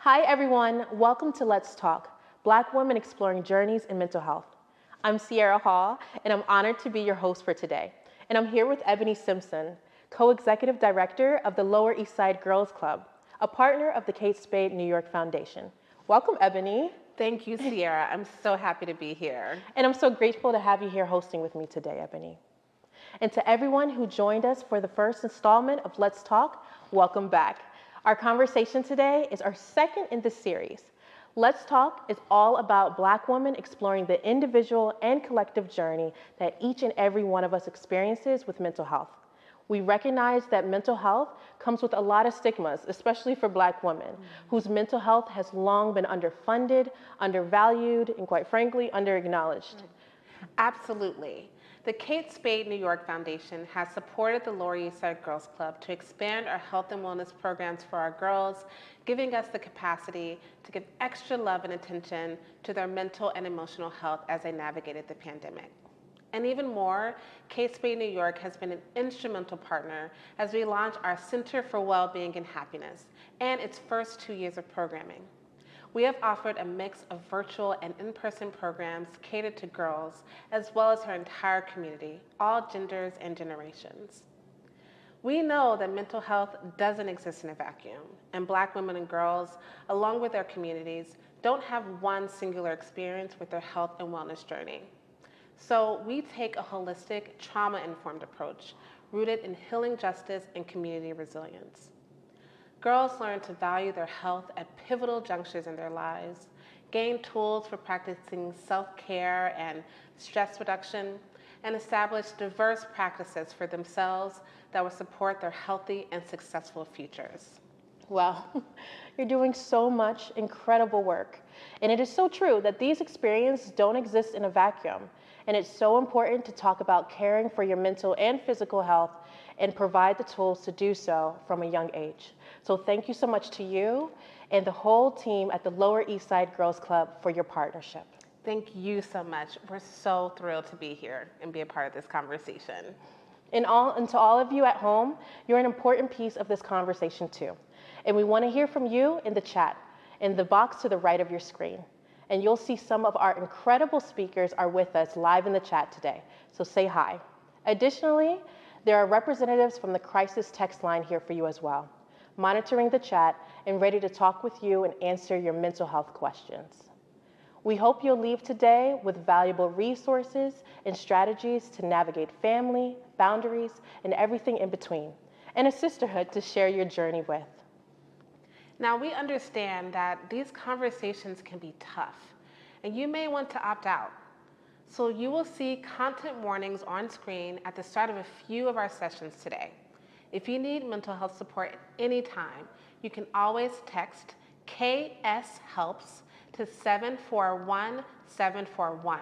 Hi everyone, welcome to Let's Talk, Black Women Exploring Journeys in Mental Health. I'm Sierra Hall, and I'm honored to be your host for today. And I'm here with Ebony Simpson, co-executive director of the Lower East Side Girls Club, a partner of the Kate Spade New York Foundation. Welcome, Ebony. Thank you, Sierra. I'm so happy to be here. And I'm so grateful to have you here hosting with me today, Ebony. And to everyone who joined us for the first installment of Let's Talk, welcome back. Our conversation today is our second in this series. Let's Talk is all about Black women exploring the individual and collective journey that each and every one of us experiences with mental health. We recognize that mental health comes with a lot of stigmas, especially for Black women, whose mental health has long been underfunded, undervalued, and quite frankly, underacknowledged. Absolutely. The Kate Spade New York Foundation has supported the Lower East Side Girls Club to expand our health and wellness programs for our girls, giving us the capacity to give extra love and attention to their mental and emotional health as they navigated the pandemic. And even more, Kate Spade New York has been an instrumental partner as we launch our Center for Wellbeing and Happiness and its first 2 years of programming. We have offered a mix of virtual and in-person programs catered to girls, as well as her entire community, all genders and generations. We know that mental health doesn't exist in a vacuum, and Black women and girls, along with their communities, don't have one singular experience with their health and wellness journey. So we take a holistic, trauma-informed approach rooted in healing justice and community resilience. Girls learn to value their health at pivotal junctures in their lives, gain tools for practicing self-care and stress reduction, and establish diverse practices for themselves that will support their healthy and successful futures. Wow, you're doing so much incredible work. And it is so true that these experiences don't exist in a vacuum. And it's so important to talk about caring for your mental and physical health and provide the tools to do so from a young age. So thank you so much to you and the whole team at the Lower East Side Girls Club for your partnership. Thank you so much. We're so thrilled to be here and be a part of this conversation. And to all of you at home, you're an important piece of this conversation too. And we want to hear from you in the chat, in the box to the right of your screen. And you'll see some of our incredible speakers are with us live in the chat today, so say hi. Additionally, there are representatives from the crisis text line here for you as well, monitoring the chat and ready to talk with you and answer your mental health questions. We hope you'll leave today with valuable resources and strategies to navigate family, boundaries, and everything in between, and a sisterhood to share your journey with. Now, we understand that these conversations can be tough, and you may want to opt out. So you will see content warnings on screen at the start of a few of our sessions today. If you need mental health support at any time, you can always text KS Helps to 741-741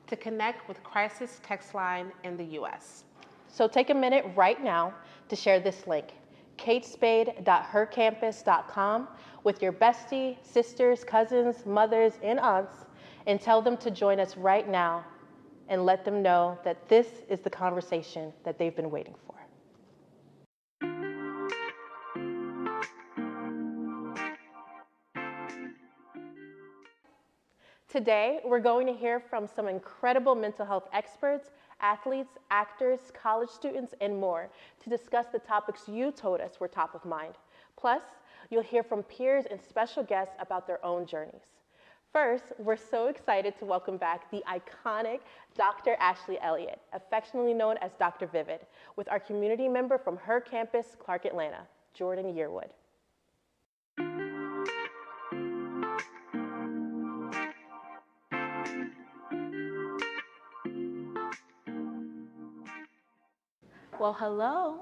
to connect with Crisis Text Line in the US. So take a minute right now to share this link, katespade.hercampus.com, with your bestie, sisters, cousins, mothers, and aunts, and tell them to join us right now and let them know that this is the conversation that they've been waiting for. Today, we're going to hear from some incredible mental health experts, athletes, actors, college students, and more to discuss the topics you told us were top of mind. Plus, you'll hear from peers and special guests about their own journeys. First, we're so excited to welcome back the iconic Dr. Ashley Elliott, affectionately known as Dr. Vivid, with our community member from her campus, Clark Atlanta, Jordan Yearwood. Well, hello.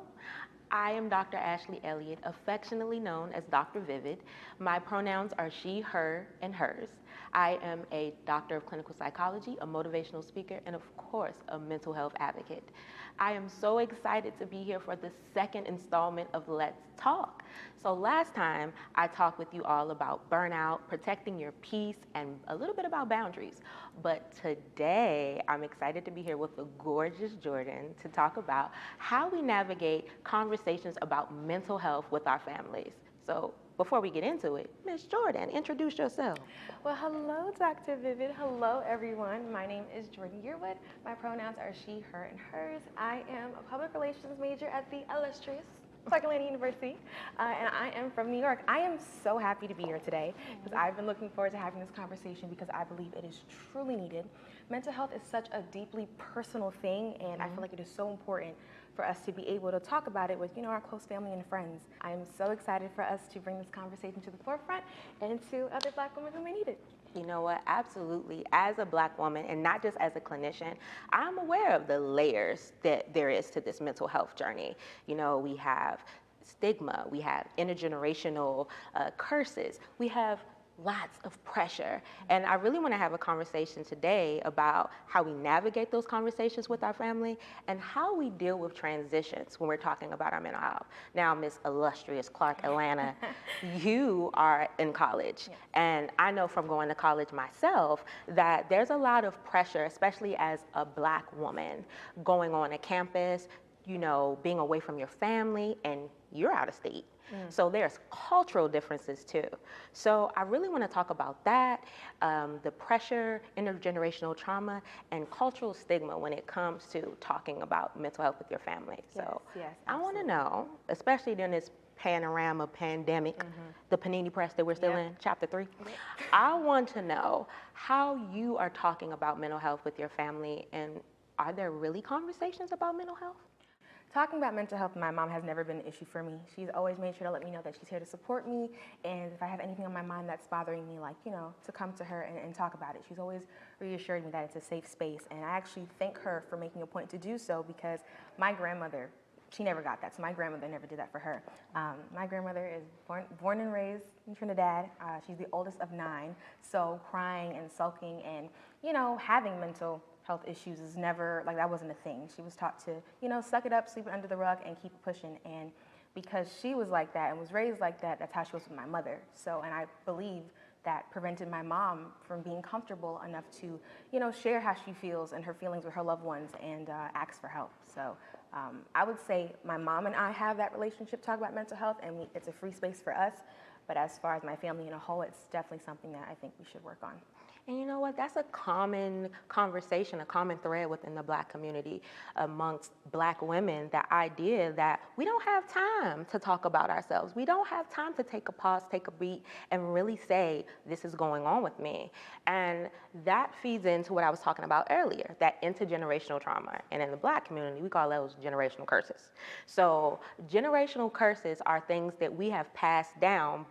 I am Dr. Ashley Elliott, affectionately known as Dr. Vivid. My pronouns are she, her, and hers. I am a doctor of clinical psychology, a motivational speaker, and of course, a mental health advocate. I am so excited to be here for the second installment of Let's Talk. So last time, I talked with you all about burnout, protecting your peace, and a little bit about boundaries. But today, I'm excited to be here with the gorgeous Jordan to talk about how we navigate conversations about mental health with our families. So before we get into it, Miss Jordan, introduce yourself. Well, hello, Dr. Vivid. Hello, everyone. My name is Jordan Yearwood. My pronouns are she, her, and hers. I am a public relations major at the illustrious Clark Atlanta University, and I am from New York. I am so happy to be here today because I've been looking forward to having this conversation because I believe it is truly needed. Mental health is such a deeply personal thing, and I feel like it is so important for us to be able to talk about it with, our close family and friends. I am so excited for us to bring this conversation to the forefront and to other Black women who may need it. You know what? Absolutely. As a Black woman, and not just as a clinician, I'm aware of the layers that there is to this mental health journey. We have stigma, we have intergenerational curses, we have lots of pressure. And I really want to have a conversation today about how we navigate those conversations with our family and how we deal with transitions when we're talking about our mental health. Now, Miss Illustrious Clark Atlanta, you are in college. Yes. And I know from going to college myself that there's a lot of pressure, especially as a Black woman, going on a campus, being away from your family, and you're out of state. So there's cultural differences too. So I really want to talk about that, the pressure, intergenerational trauma, and cultural stigma when it comes to talking about mental health with your family. So yes, I want to know, especially during this panorama pandemic, the panini press that we're still in, chapter 3, I want to know how you are talking about mental health with your family, and are there really conversations about mental health? Talking about mental health with my mom has never been an issue for me. She's always made sure to let me know that she's here to support me, and if I have anything on my mind that's bothering me, to come to her and talk about it. She's always reassured me that it's a safe space, and I actually thank her for making a point to do so because my grandmother, she never got that, so my grandmother never did that for her. My grandmother is born and raised in Trinidad. She's the oldest of 9, so crying and sulking and, having mental health issues is never, that wasn't a thing. She was taught to, suck it up, sleep it under the rug, and keep pushing. And because she was like that and was raised like that, that's how she was with my mother. So, and I believe that prevented my mom from being comfortable enough to, share how she feels and her feelings with her loved ones and ask for help. So I would say my mom and I have that relationship, talk about mental health, and it's a free space for us. But as far as my family in a whole, it's definitely something that I think we should work on. And you know what? That's a common conversation, a common thread within the Black community amongst Black women, the idea that we don't have time to talk about ourselves. We don't have time to take a pause, take a beat, and really say, this is going on with me. And that feeds into what I was talking about earlier, that intergenerational trauma. And in the Black community, we call those generational curses. So generational curses are things that we have passed down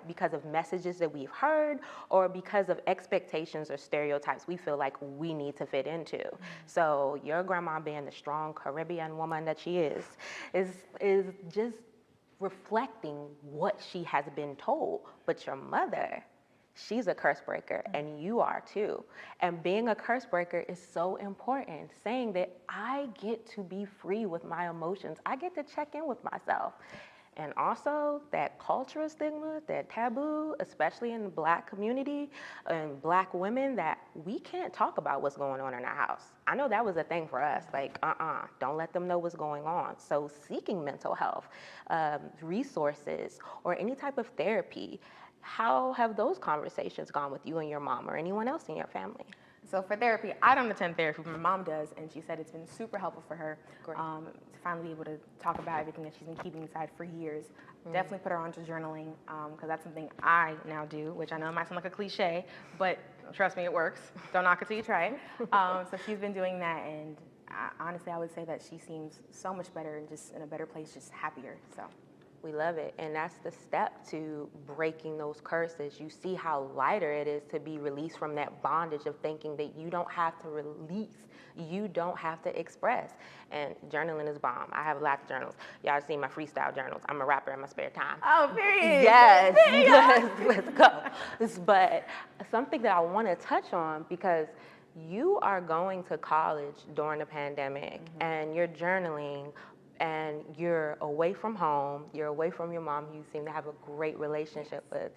because of messages that we've heard or because of expectations or stereotypes we feel like we need to fit into. So your grandma, being the strong Caribbean woman that she is just reflecting what she has been told. But your mother, she's a curse breaker, and you are too. And being a curse breaker is so important, saying that I get to be free with my emotions. I get to check in with myself. And also that cultural stigma, that taboo, especially in the Black community and Black women, that we can't talk about what's going on in our house. I know that was a thing for us, don't let them know what's going on. So seeking mental health resources or any type of therapy, how have those conversations gone with you and your mom or anyone else in your family? So for therapy, I don't attend therapy, but my mom does, and she said it's been super helpful for her to finally be able to talk about everything that she's been keeping inside for years. Definitely put her onto journaling, because that's something I now do, which I know might sound like a cliche, but trust me, it works. Don't knock it till you try it. So she's been doing that, and honestly, I would say that she seems so much better and just in a better place, just happier. So. We love it, and that's the step to breaking those curses. You see how lighter it is to be released from that bondage of thinking that you don't have to release, you don't have to express. And journaling is bomb. I have lots of journals. Y'all see my freestyle journals. I'm a rapper in my spare time. Oh, period. Yes, let's go. But something that I want to touch on, because you are going to college during the pandemic, and you're journaling, and you're away from home, you're away from your mom, who you seem to have a great relationship with.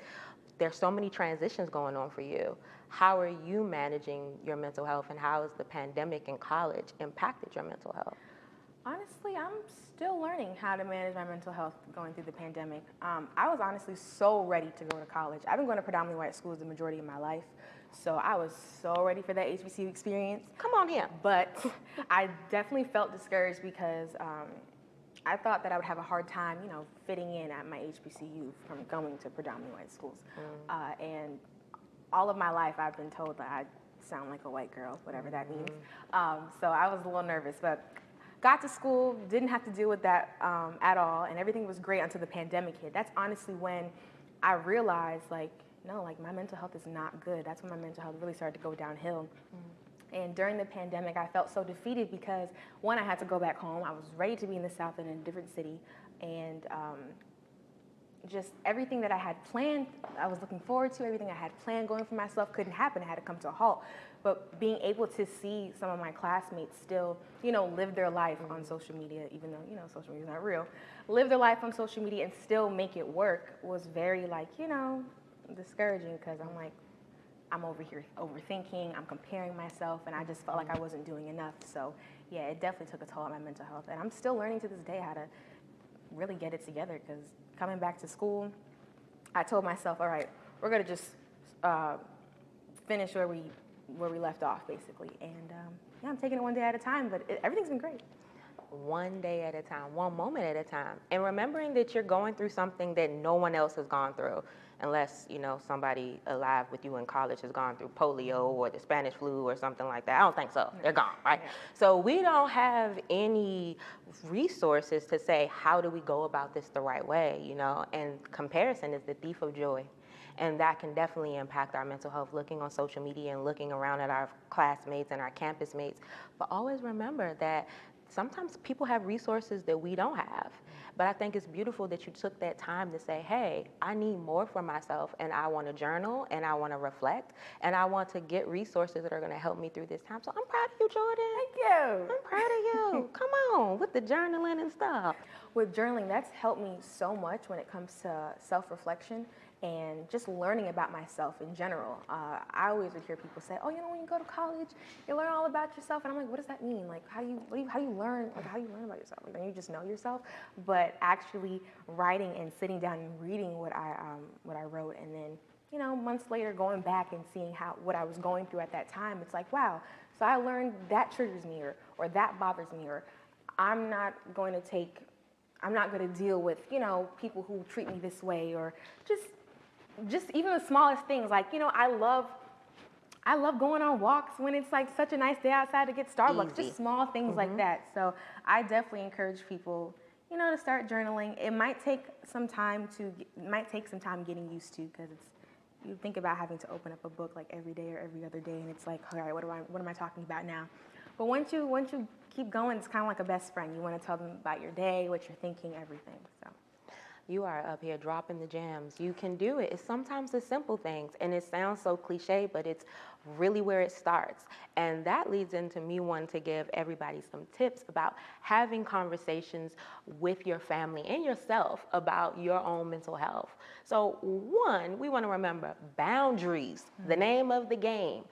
There's so many transitions going on for you. How are you managing your mental health, and how has the pandemic in college impacted your mental health? Honestly, I'm still learning how to manage my mental health going through the pandemic. I was honestly so ready to go to college. I've been going to predominantly white schools the majority of my life, so I was so ready for that HBCU experience. Come on here. But I definitely felt discouraged because I thought that I would have a hard time, fitting in at my HBCU from going to predominantly white schools. And all of my life, I've been told that I sound like a white girl, whatever that means. So I was a little nervous, but got to school, didn't have to deal with that at all, and everything was great until the pandemic hit. That's honestly when I realized, no, my mental health is not good. That's when my mental health really started to go downhill. And during the pandemic, I felt so defeated because, one, I had to go back home. I was ready to be in the South in a different city, and just everything that I had planned, I was looking forward to, everything I had planned going for myself couldn't happen. It had to come to a halt. But being able to see some of my classmates still, live their life on social media, even though, social media is not real, live their life on social media and still make it work was very, discouraging because I'm over here overthinking, I'm comparing myself, and I just felt like I wasn't doing enough. So, yeah, it definitely took a toll on my mental health. And I'm still learning to this day how to really get it together because coming back to school, I told myself, all right, we're going to just finish where we left off, basically. And I'm taking it one day at a time, but everything's been great. One day at a time, one moment at a time. And remembering that you're going through something that no one else has gone through, unless, somebody alive with you in college has gone through polio or the Spanish flu or something like that. I don't think so. They're gone, right? Yeah. So we don't have any resources to say, how do we go about this the right way, And comparison is the thief of joy. And that can definitely impact our mental health, looking on social media and looking around at our classmates and our campus mates. But always remember that sometimes people have resources that we don't have. But I think it's beautiful that you took that time to say, hey, I need more for myself, and I want to journal, and I want to reflect, and I want to get resources that are going to help me through this time. So I'm proud of you, Jordan. Thank you. I'm proud of you. Come on, with the journaling and stuff. With journaling, that's helped me so much when it comes to self-reflection and just learning about myself in general. I always would hear people say, oh, when you go to college, you learn all about yourself. And I'm like, what does that mean? How do you learn? How do you learn about yourself? Don't you just know yourself? But actually writing and sitting down and reading what I wrote, and then, months later going back and seeing what I was going through at that time, it's like, wow. So I learned that triggers me or that bothers me, or I'm not going to deal with, people who treat me this way, or just even the smallest things. I love going on walks when it's such a nice day outside to get Starbucks. Easy. Just small things like that. So I definitely encourage people, to start journaling. It might take some time getting used to, because you think about having to open up a book every day or every other day, and it's all right, what am I talking about now? But once you keep going, it's kind of like a best friend. You want to tell them about your day, what you're thinking, everything. So. You are up here dropping the gems. You can do it. It's sometimes the simple things, and it sounds so cliche, but it's really where it starts. And that leads into me wanting to give everybody some tips about having conversations with your family and yourself about your own mental health. So one, we want to remember boundaries, the name of the game.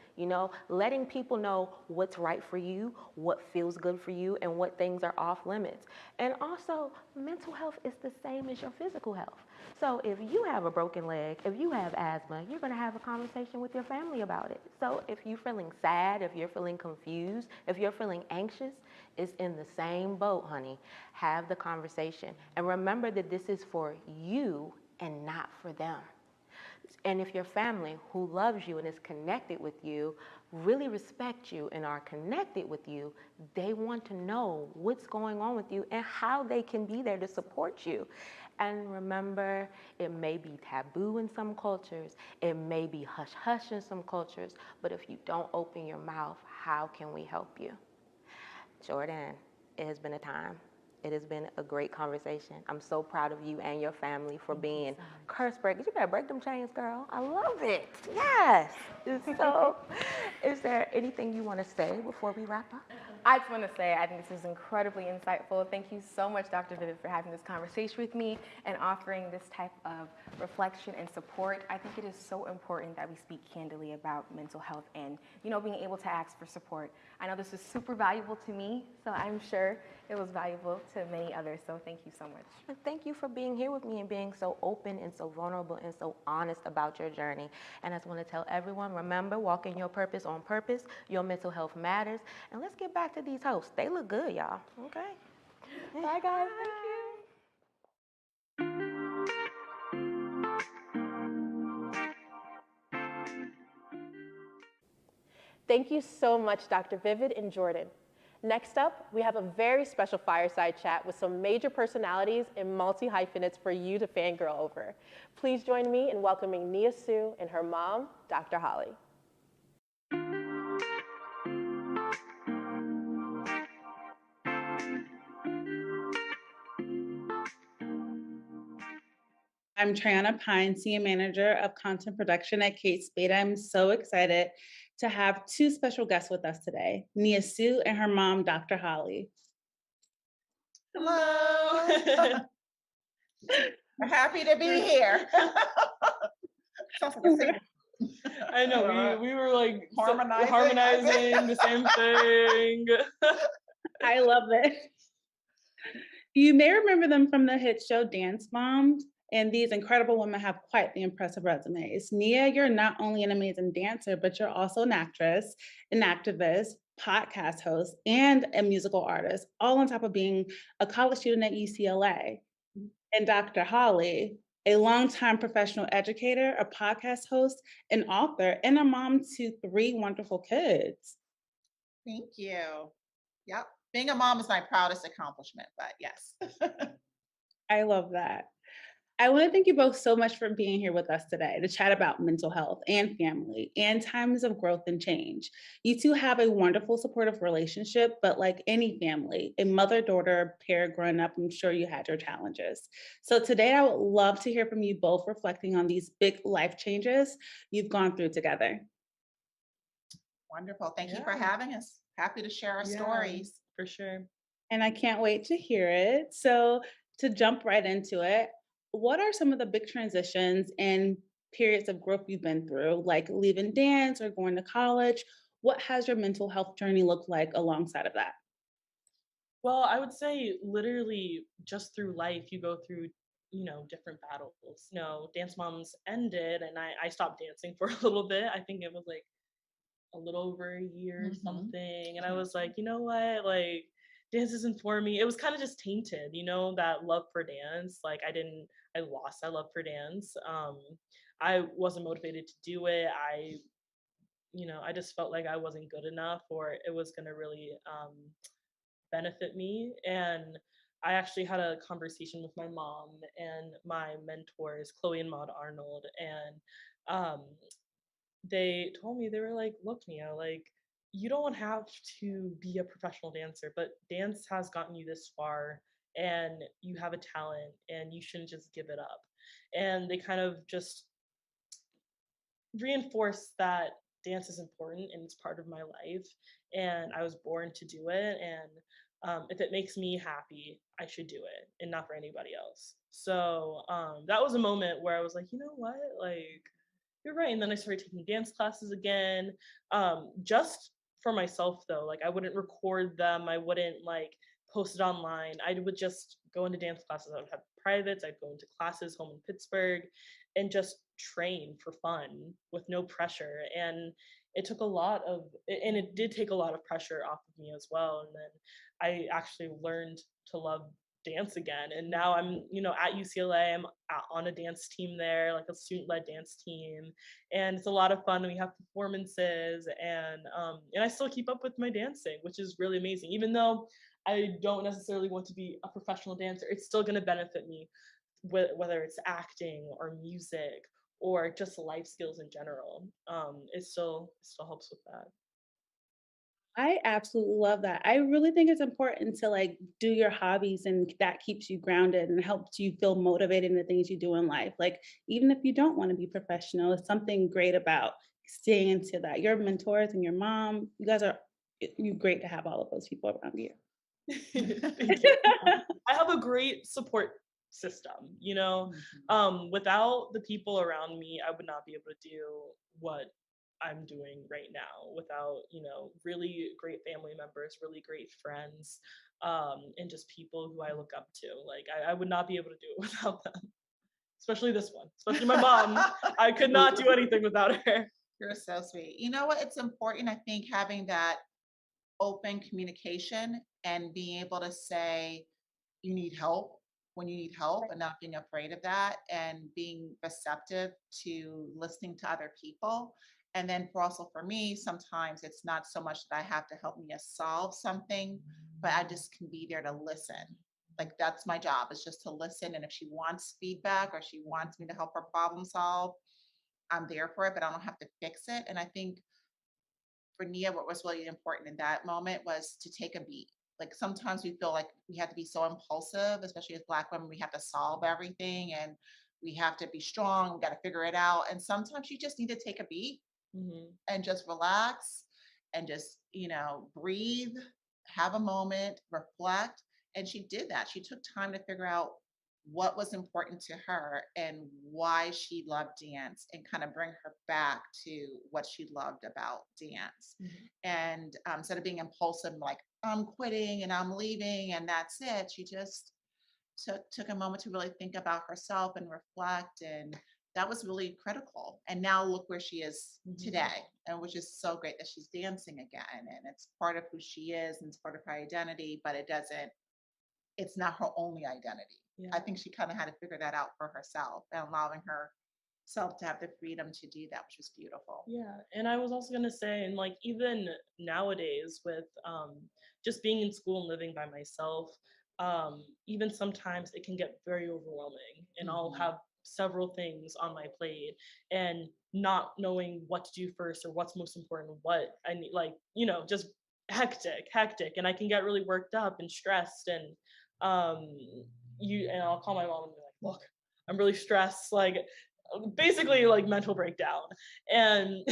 Letting people know what's right for you, what feels good for you, and what things are off limits. And also, mental health is the same as your physical health. So if you have a broken leg, if you have asthma, you're going to have a conversation with your family about it. So if you're feeling sad, if you're feeling confused, if you're feeling anxious, it's in the same boat, honey. Have the conversation. And remember that this is for you and not for them. And if your family who loves you and is connected with you, really respect you and are connected with you, they want to know what's going on with you and how they can be there to support you. And remember, it may be taboo in some cultures, it may be hush-hush in some cultures, but if you don't open your mouth, how can we help you? Jordan, it has been a time. It has been a great conversation. I'm so proud of you and your family for being curse breakers. You better break them chains, girl. I love it. Yes. So, is there anything you want to say before we wrap up? I just want to say I think this is incredibly insightful. Thank you so much, Dr. Vivid, for having this conversation with me and offering this type of reflection and support. I think it is so important that we speak candidly about mental health and, being able to ask for support. I know this is super valuable to me, so I'm sure it was valuable to many others. So thank you so much. And thank you for being here with me and being so open and so vulnerable and so honest about your journey. And I just want to tell everyone, remember, walk in your purpose on purpose. Your mental health matters. And let's get back to these hosts. They look good, y'all. Okay. Bye, guys. Thank you. Thank you so much, Dr. Vivid and Jordan. Next up, we have a very special fireside chat with some major personalities and multi-hyphenates for you to fangirl over. Please join me in welcoming Nia Sue and her mom, Dr. Holly. I'm Triana Pine, Senior Manager of Content Production at Kate Spade. I'm so excited to have two special guests with us today, Nia Sue and her mom, Dr. Holly. Hello. I'm happy to be here. Sounds like a signal. I know, we were like Harmonizing. the same thing. I love it. You may remember them from the hit show Dance Moms, and these incredible women have quite the impressive resumes. Nia, you're not only an amazing dancer, but you're also an actress, an activist, podcast host, and a musical artist, all on top of being a college student at UCLA. And Dr. Holly, a longtime professional educator, a podcast host, an author, and a mom to 3 wonderful kids. Thank you. Yep. Being a mom is my proudest accomplishment, but yes. I love that. I want to thank you both so much for being here with us today to chat about mental health and family and times of growth and change. You two have a wonderful, supportive relationship, but like any family, a mother-daughter pair growing up, I'm sure you had your challenges. So today I would love to hear from you both reflecting on these big life changes you've gone through together. Wonderful. Thank you for having us. Happy to share our stories. For sure. And I can't wait to hear it. So to jump right into it, what are some of the big transitions and periods of growth you've been through, like leaving dance or going to college? What has your mental health journey looked like alongside of that? Well, I would say literally just through life, you go through, different battles. Dance Moms ended and I stopped dancing for a little bit. I think it was like a little over a year or something. And I was like, you know what? Like, dance isn't for me. It was kind of just tainted, that love for dance. Like I lost that love for dance. I wasn't motivated to do it. I just felt like I wasn't good enough or it was going to really benefit me. And I actually had a conversation with my mom and my mentors, Chloe and Maud Arnold. And they told me, they were like, look, Nia, like, you don't have to be a professional dancer, but dance has gotten you this far and you have a talent and you shouldn't just give it up. And they kind of just reinforced that dance is important and it's part of my life and I was born to do it. And if it makes me happy, I should do it and not for anybody else. So that was a moment where I was like, you know what, like, you're right. And then I started taking dance classes again, just for myself though. Like I wouldn't record them. I wouldn't like post it online. I would just go into dance classes. I would have privates. I'd go into classes home in Pittsburgh and just train for fun with no pressure. And it took a lot of, and it did take a lot of pressure off of me as well. And then I actually learned to love dance again. And now I'm, at UCLA, I'm on a dance team there, like a student-led dance team. And it's a lot of fun. We have performances and I still keep up with my dancing, which is really amazing. Even though I don't necessarily want to be a professional dancer, it's still going to benefit me, whether it's acting or music or just life skills in general. It still helps with that. I absolutely love that. I really think it's important to like do your hobbies and that keeps you grounded and helps you feel motivated in the things you do in life. Like even if you don't want to be professional, it's something great about staying into that. Your mentors and your mom, you guys are you're great to have all of those people around you. Thank you. I have a great support system, you know. Without the people around me, I would not be able to do what I'm doing right now without, you know, really great family members, really great friends, and just people who I look up to. Like I would not be able to do it without them, especially this one, especially my mom. I could not do anything without her. You're so sweet. You know what? It's important, I think, having that open communication and being able to say you need help when you need help and not being afraid of that and being receptive to listening to other people. And then for also for me, sometimes it's not so much that I have to help Mia solve something, but I just can be there to listen. Like that's my job is just to listen. And if she wants feedback or she wants me to help her problem solve, I'm there for it, but I don't have to fix it. And I think for Nia, what was really important in that moment was to take a beat. Like sometimes we feel like we have to be so impulsive, especially as Black women, we have to solve everything and we have to be strong, we got to figure it out. And sometimes you just need to take a beat Hmm. and just relax and just, you know, breathe, have a moment, reflect. And she did that. She took time to figure out what was important to her and why she loved dance and kind of bring her back to what she loved about dance. Hmm. And instead of being impulsive, like, I'm quitting and I'm leaving and that's it, she just took a moment to really think about herself and reflect, and that was really critical. And now look where she is Hmm. today, and which is so great that she's dancing again, and it's part of who she is and it's part of her identity, but it's not her only identity. I Yeah. think she kind of had to figure that out for herself and allowing herself to have the freedom to do that, which was beautiful. Yeah, and I was also gonna say, and like even nowadays with just being in school and living by myself, even sometimes it can get very overwhelming, and I'll Hmm. have several things on my plate, and not knowing what to do first or what's most important, what I need, like you know, just hectic, and I can get really worked up and stressed, and um, and I'll call my mom and be like, look, I'm really stressed, like basically like mental breakdown and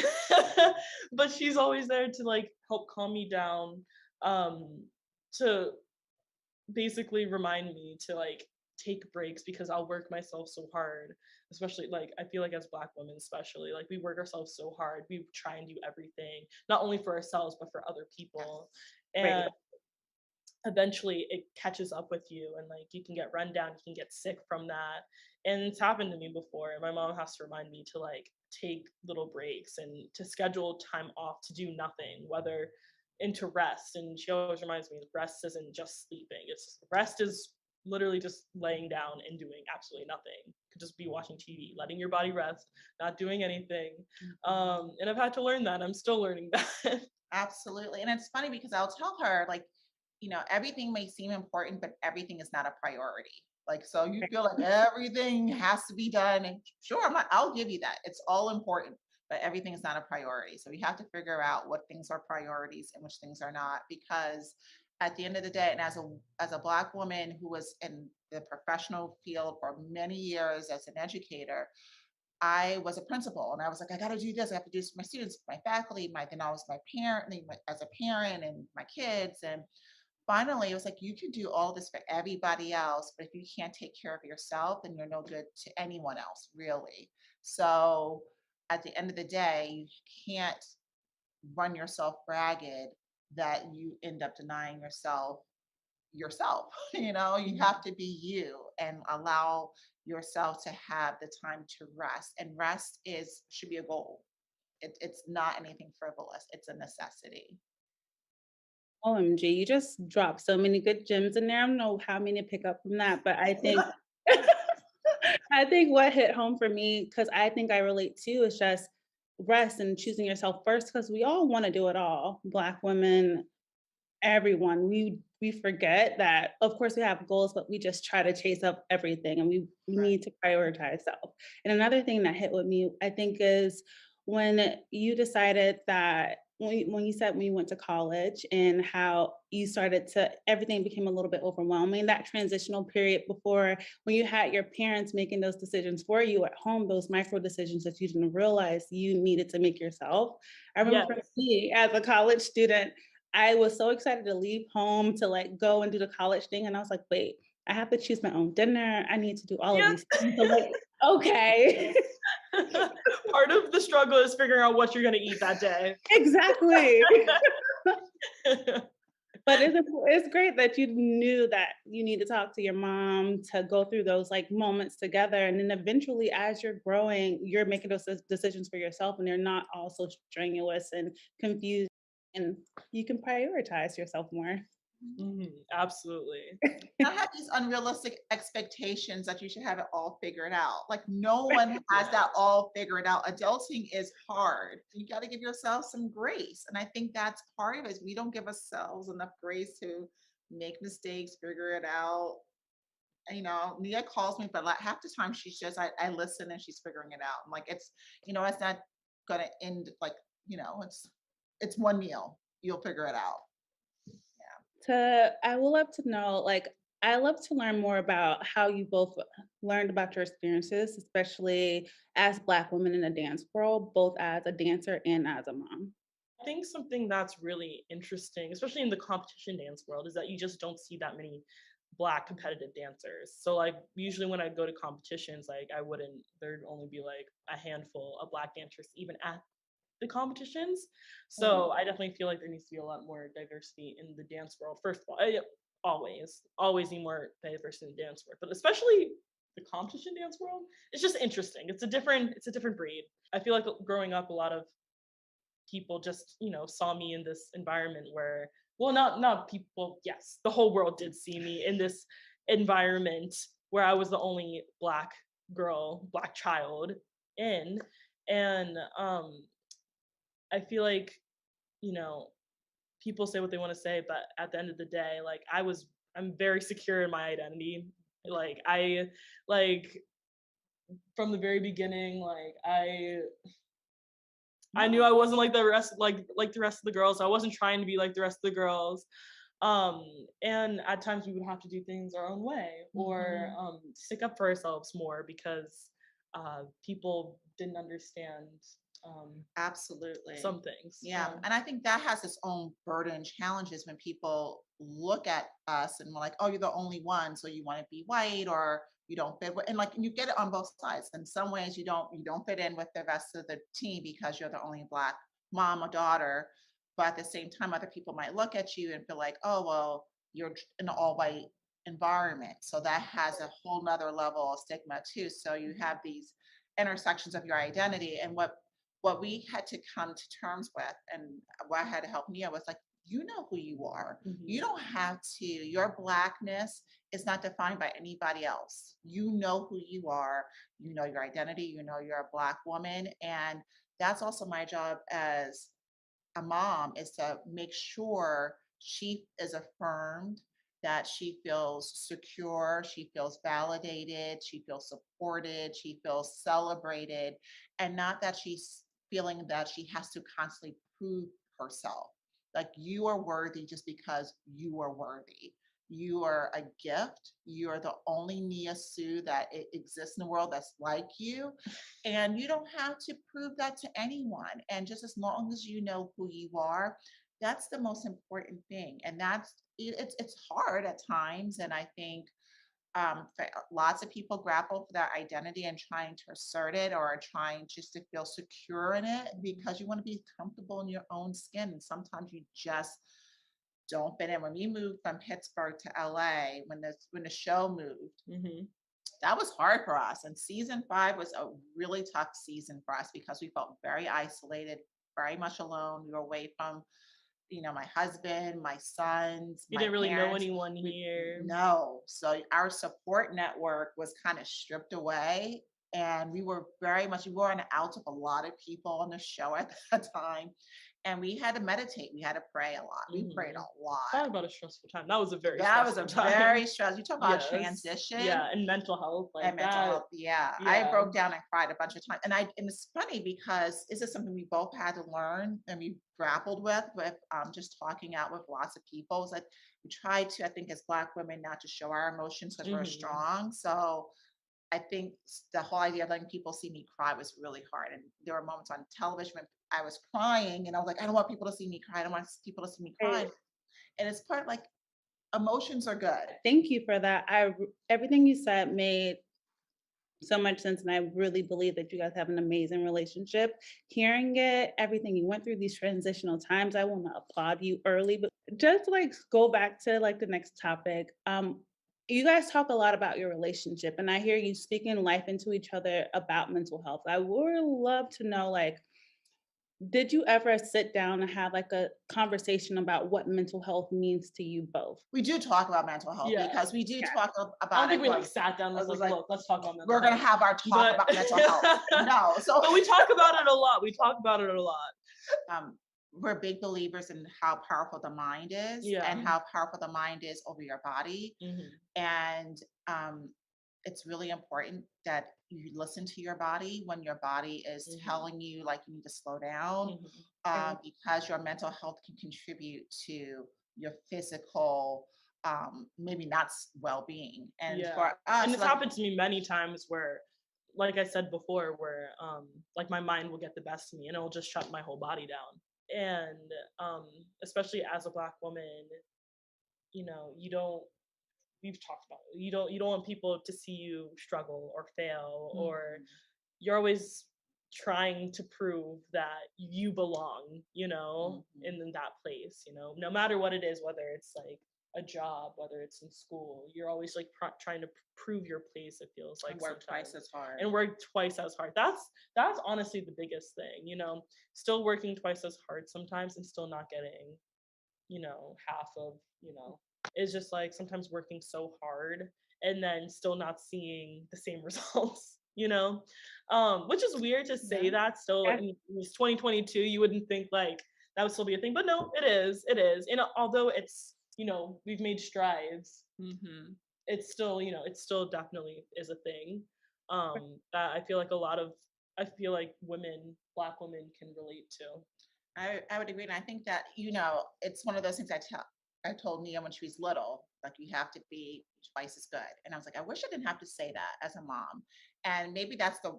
but she's always there to like help calm me down, um to basically remind me to like take breaks because I'll work myself so hard, especially like I feel like as Black women, especially like we work ourselves so hard, we try and do everything not only for ourselves but for other people, Right. and eventually it catches up with you and like you can get run down, you can get sick from that. And it's happened to me before. And my mom has to remind me to like take little breaks and to schedule time off to do nothing, whether and to rest. And she always reminds me rest isn't just sleeping. It's rest is literally just laying down and doing absolutely nothing. Could just be watching TV, letting your body rest, not doing anything. And I've had to learn that. I'm still learning that. Absolutely. And it's funny because I'll tell her, like, you know, everything may seem important, but everything is not a priority. Like, so you feel like everything has to be done. And sure, I'll give you that. It's all important, but everything is not a priority. So you have to figure out what things are priorities and which things are not. Because at the end of the day, and as a Black woman who was in the professional field for many years as an educator, I was a principal and I was like, I got to do this. I have to do this for my students, my faculty, then I was my parent, as a parent and my kids. And finally, it was like, you can do all this for everybody else, but if you can't take care of yourself, then you're no good to anyone else, really. So at the end of the day, you can't run yourself ragged that you end up denying yourself. You know, you have to be you and allow yourself to have the time to rest, and rest is should be a goal. It's not anything frivolous, it's a necessity. OMG, you just dropped so many good gems in there. I don't know how many to pick up from that, but I think I think what hit home for me, because I think I relate too, is just rest and choosing yourself first, because we all want to do it all. Black women, everyone, we forget that of course we have goals, but we just try to chase up everything, and we Right. need to prioritize self. And another thing that hit with me, I think, is when you decided that when you said when you went to college and how you started to everything became a little bit overwhelming, that transitional period before when you had your parents making those decisions for you at home, those micro decisions that you didn't realize you needed to make yourself. I remember for Yes. me as a college student, I was so excited to leave home to like go and do the college thing. And I was like, wait, I have to choose my own dinner. I need to do all of Yes. these things. So like, okay. Part of the struggle is figuring out what you're going to eat that day. Exactly. But it's great that you knew that you need to talk to your mom to go through those like moments together. And then eventually as you're growing, you're making those decisions for yourself and they're not all so strenuous and confused and you can prioritize yourself more. Absolutely. I have these unrealistic expectations that you should have it all figured out. Like no one has that all figured out. Adulting is hard. You got to give yourself some grace. And I think that's part of it is we don't give ourselves enough grace to make mistakes, figure it out. And, Nia calls me, but like half the time she's just, I listen and she's figuring it out. I'm like, it's not going to end like, it's one meal. You'll figure it out. I would love to know, like, I love to learn more about how you both learned about your experiences, especially as Black women in the dance world, both as a dancer and as a mom. I think something that's really interesting, especially in the competition dance world, is that you just don't see that many Black competitive dancers. So like usually when I go to competitions, like there'd only be like a handful of Black dancers even at the competitions. So I definitely feel like there needs to be a lot more diversity in the dance world. First of all, always need more diversity in the dance world, but especially the competition dance world, it's just interesting. It's a different breed. I feel like growing up, a lot of people just saw me in this environment where, well, not people, yes, the whole world did see me in this environment where I was the only Black girl, Black child in. And I feel like, you know, people say what they want to say, but at the end of the day, like I'm very secure in my identity. Like from the very beginning, I knew I wasn't like the rest, like the rest of the girls. I wasn't trying to be like the rest of the girls. And at times we would have to do things our own way or stick up for ourselves more because people didn't understand Absolutely. some things. Yeah. And I think that has its own burden and challenges when people look at us and we're like, oh, you're the only one. So you want to be white or you don't fit. And like you get it on both sides. In some ways you don't fit in with the rest of the team because you're the only Black mom or daughter. But at the same time, other people might look at you and feel like, oh, well, you're in an all white environment. So that has a whole nother level of stigma too. So you have these intersections of your identity. And what we had to come to terms with and what I had to help Nia was like, you know who you are. You don't have to, your Blackness is not defined by anybody else. You know who you are, you know your identity, you know you're a Black woman. And that's also my job as a mom is to make sure she is affirmed, that she feels secure, she feels validated, she feels supported, she feels celebrated, and not that she's feeling that she has to constantly prove herself. Like you are worthy just because you are worthy. You are a gift. You are the only Nia Sue that exists in the world that's like you. And you don't have to prove that to anyone. And just as long as you know who you are, that's the most important thing. And it's hard at times. And I think lots of people grapple for their identity and trying to assert it or trying just to feel secure in it because you want to be comfortable in your own skin. And sometimes you just don't fit in. When we moved from Pittsburgh to LA, when the show moved, that was hard for us. And season 5 was a really tough season for us because we felt very isolated, very much alone. We were away from, my husband, my sons, You my didn't really know parents. anyone here. No. So our support network was kind of stripped away. And we were on the outs of a lot of people on the show at that time. And we had to meditate. We had to pray a lot. We prayed a lot. Talk about a stressful time. That was a very stressful. You talk about transition. Yeah, and mental health. And mental health. Yeah. I broke down and cried a bunch of times. And it's funny because this is something we both had to learn and we grappled with just talking out with lots of people. It's like we try to, I think, as Black women, not to show our emotions because we're strong. So I think the whole idea of letting people see me cry was really hard. And there were moments on television when I was crying and I was like, I don't want people to see me cry. I don't want people to see me cry. And it's part like emotions are good. Thank you for that. Everything you said made so much sense, and I really believe that you guys have an amazing relationship. Hearing it, everything you went through, these transitional times, I want to applaud you early. But just like go back to like the next topic. You guys talk a lot about your relationship, and I hear you speaking life into each other about mental health. I would love to know, like, did you ever sit down and have like a conversation about what mental health means to you both? We do talk about mental health because we do talk I about don't think it. we like sat down and was like, look, let's talk about mental we're health. gonna have our talk about mental health. No, but we talk about it a lot. We talk about it a lot. We're big believers in how powerful the mind is and how powerful the mind is over your body. And it's really important that you listen to your body when your body is telling you like you need to slow down, because your mental health can contribute to your physical maybe not well-being. And for us, and it's happened to me many times where, like I said before, where like my mind will get the best of me and it will just shut my whole body down. And especially as a Black woman, you know, we've talked about it. You don't want people to see you struggle or fail, or you're always trying to prove that you belong, you know, in that place, you know, no matter what it is, whether it's like a job, whether it's in school, you're always like trying to prove your place. It feels like and work twice as hard. And work twice as hard. That's honestly the biggest thing, you know, still working twice as hard sometimes and still not getting, you know, half of, you know, it's just like sometimes working so hard and then still not seeing the same results, you know, which is weird to say that still in 2022, you wouldn't think like that would still be a thing, but no, it is. And although it's, you know, we've made strides, it's still, you know, it still definitely is a thing that I feel like women, Black women can relate to. I would agree. And I think that, you know, it's one of those things I told Nia when she was little, like you have to be twice as good. And I was like, I wish I didn't have to say that as a mom. And maybe that's the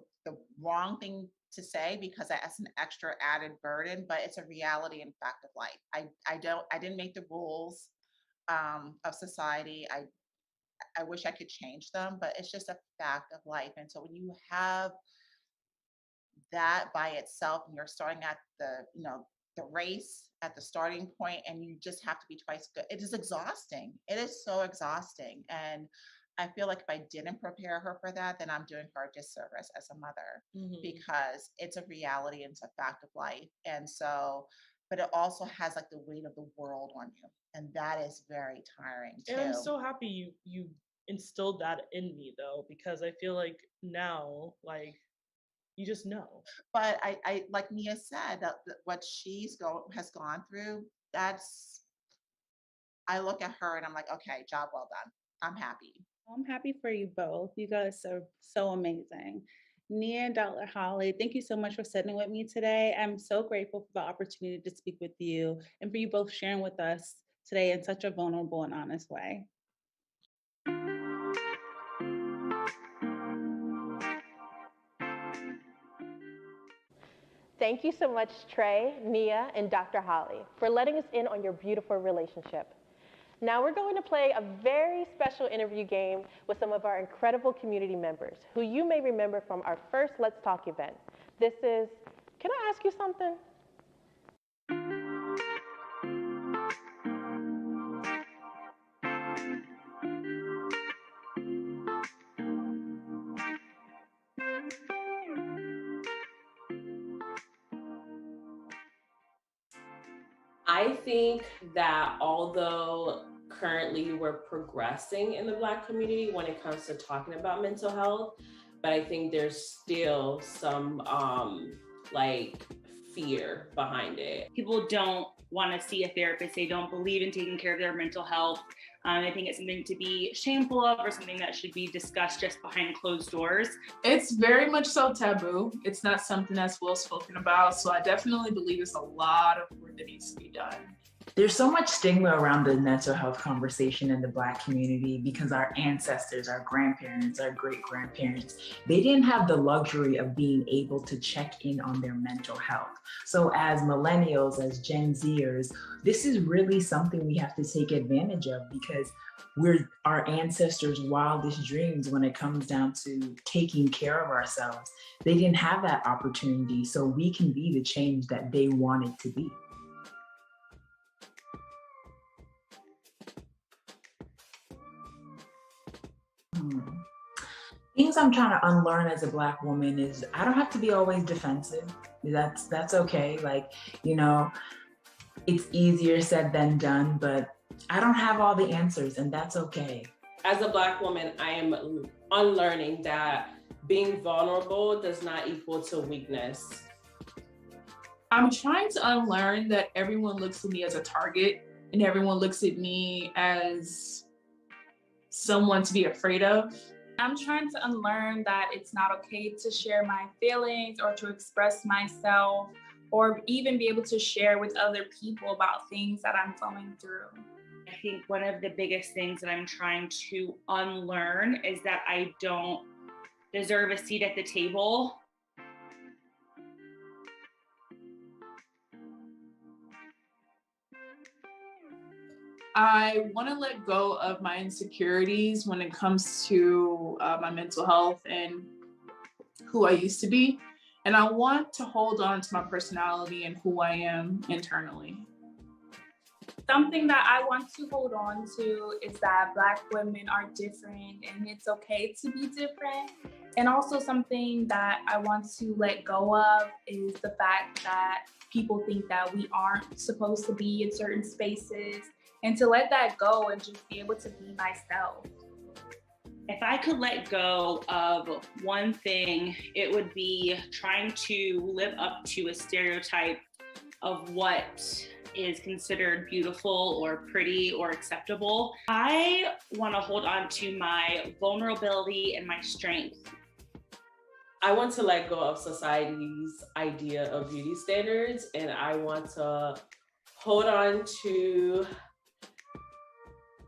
wrong thing to say because that's an extra added burden, but it's a reality and fact of life. I didn't make the rules of society. I wish I could change them, but it's just a fact of life. And so when you have that by itself and you're starting at the race at the starting point and you just have to be twice good, it is exhausting. It is so exhausting. And I feel like if I didn't prepare her for that, then I'm doing her a disservice as a mother because it's a reality and it's a fact of life. And so, but it also has like the weight of the world on you. And that is very tiring too. And I'm so happy you instilled that in me though, because I feel like now, like, you just know. But I like Nia said, that what has gone through, I look at her and I'm like, okay, job well done. I'm happy. I'm happy for you both. You guys are so amazing. Nia and Dr. Holly, thank you so much for sitting with me today. I'm so grateful for the opportunity to speak with you and for you both sharing with us today in such a vulnerable and honest way. Thank you so much, Trey, Nia, and Dr. Holly, for letting us in on your beautiful relationship. Now we're going to play a very special interview game with some of our incredible community members who you may remember from our first Let's Talk event. This is, can I ask you something? I think that although currently we're progressing in the Black community when it comes to talking about mental health, but I think there's still some like fear behind it. People don't want to see a therapist. They don't believe in taking care of their mental health. I think it's something to be shameful of or something that should be discussed just behind closed doors. It's very much so taboo. It's not something that's well spoken about. So I definitely believe there's a lot of work that needs to be done. There's so much stigma around the mental health conversation in the Black community because our ancestors, our grandparents, our great-grandparents, they didn't have the luxury of being able to check in on their mental health. So as millennials, as Gen Zers, this is really something we have to take advantage of because we're our ancestors' wildest dreams when it comes down to taking care of ourselves. They didn't have that opportunity, so we can be the change that they wanted to be. Things I'm trying to unlearn as a Black woman is I don't have to be always defensive. That's okay. Like, you know, it's easier said than done, but I don't have all the answers and that's okay. As a Black woman, I am unlearning that being vulnerable does not equal to weakness. I'm trying to unlearn that everyone looks at me as a target and everyone looks at me as someone to be afraid of. I'm trying to unlearn that it's not okay to share my feelings or to express myself or even be able to share with other people about things that I'm going through. I think one of the biggest things that I'm trying to unlearn is that I don't deserve a seat at the table. I want to let go of my insecurities when it comes to my mental health and who I used to be. And I want to hold on to my personality and who I am internally. Something that I want to hold on to is that Black women are different and it's okay to be different. And also something that I want to let go of is the fact that people think that we aren't supposed to be in certain spaces, and to let that go and just be able to be myself. If I could let go of one thing, it would be trying to live up to a stereotype of what is considered beautiful or pretty or acceptable. I want to hold on to my vulnerability and my strength. I want to let go of society's idea of beauty standards, and I want to hold on to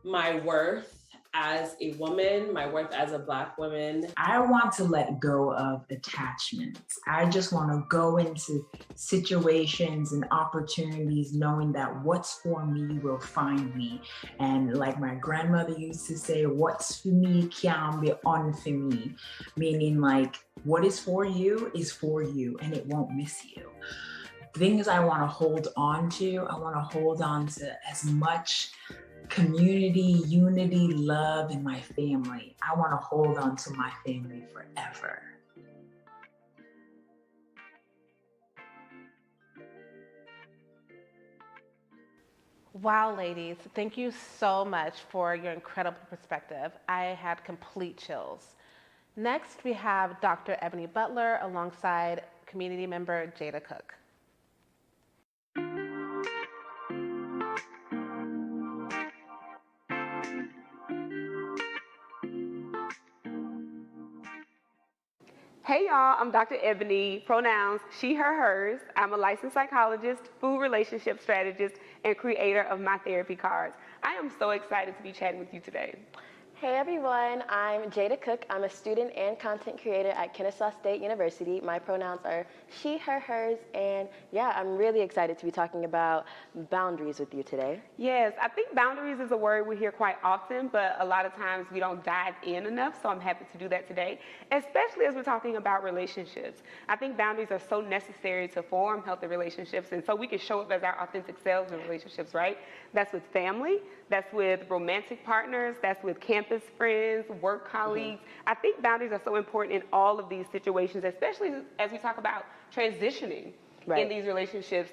my worth as a woman, my worth as a Black woman. I want to let go of attachments. I just want to go into situations and opportunities knowing that what's for me will find me. And like my grandmother used to say, what's for me can be on for me. Meaning like what is for you and it won't miss you. Things I want to hold on to, I want to hold on to as much community, unity, love in my family. I want to hold on to my family forever. Wow, ladies, thank you so much for your incredible perspective. I had complete chills. Next, we have Dr. Ebony Butler alongside community member Jada Cook. Hey y'all, I'm Dr. Ebony, pronouns she, her, hers. I'm a licensed psychologist, food relationship strategist, and creator of my therapy cards. I am so excited to be chatting with you today. Hey everyone, I'm Jada Cook. I'm a student and content creator at Kennesaw State University. My pronouns are she, her, hers, and yeah, I'm really excited to be talking about boundaries with you today. Yes, I think boundaries is a word we hear quite often, but a lot of times we don't dive in enough, so I'm happy to do that today, especially as we're talking about relationships. I think boundaries are so necessary to form healthy relationships, and so we can show up as our authentic selves in relationships, right? That's with family, that's with romantic partners, that's with campus friends, work colleagues. I think boundaries are so important in all of these situations, especially as we talk about transitioning in these relationships.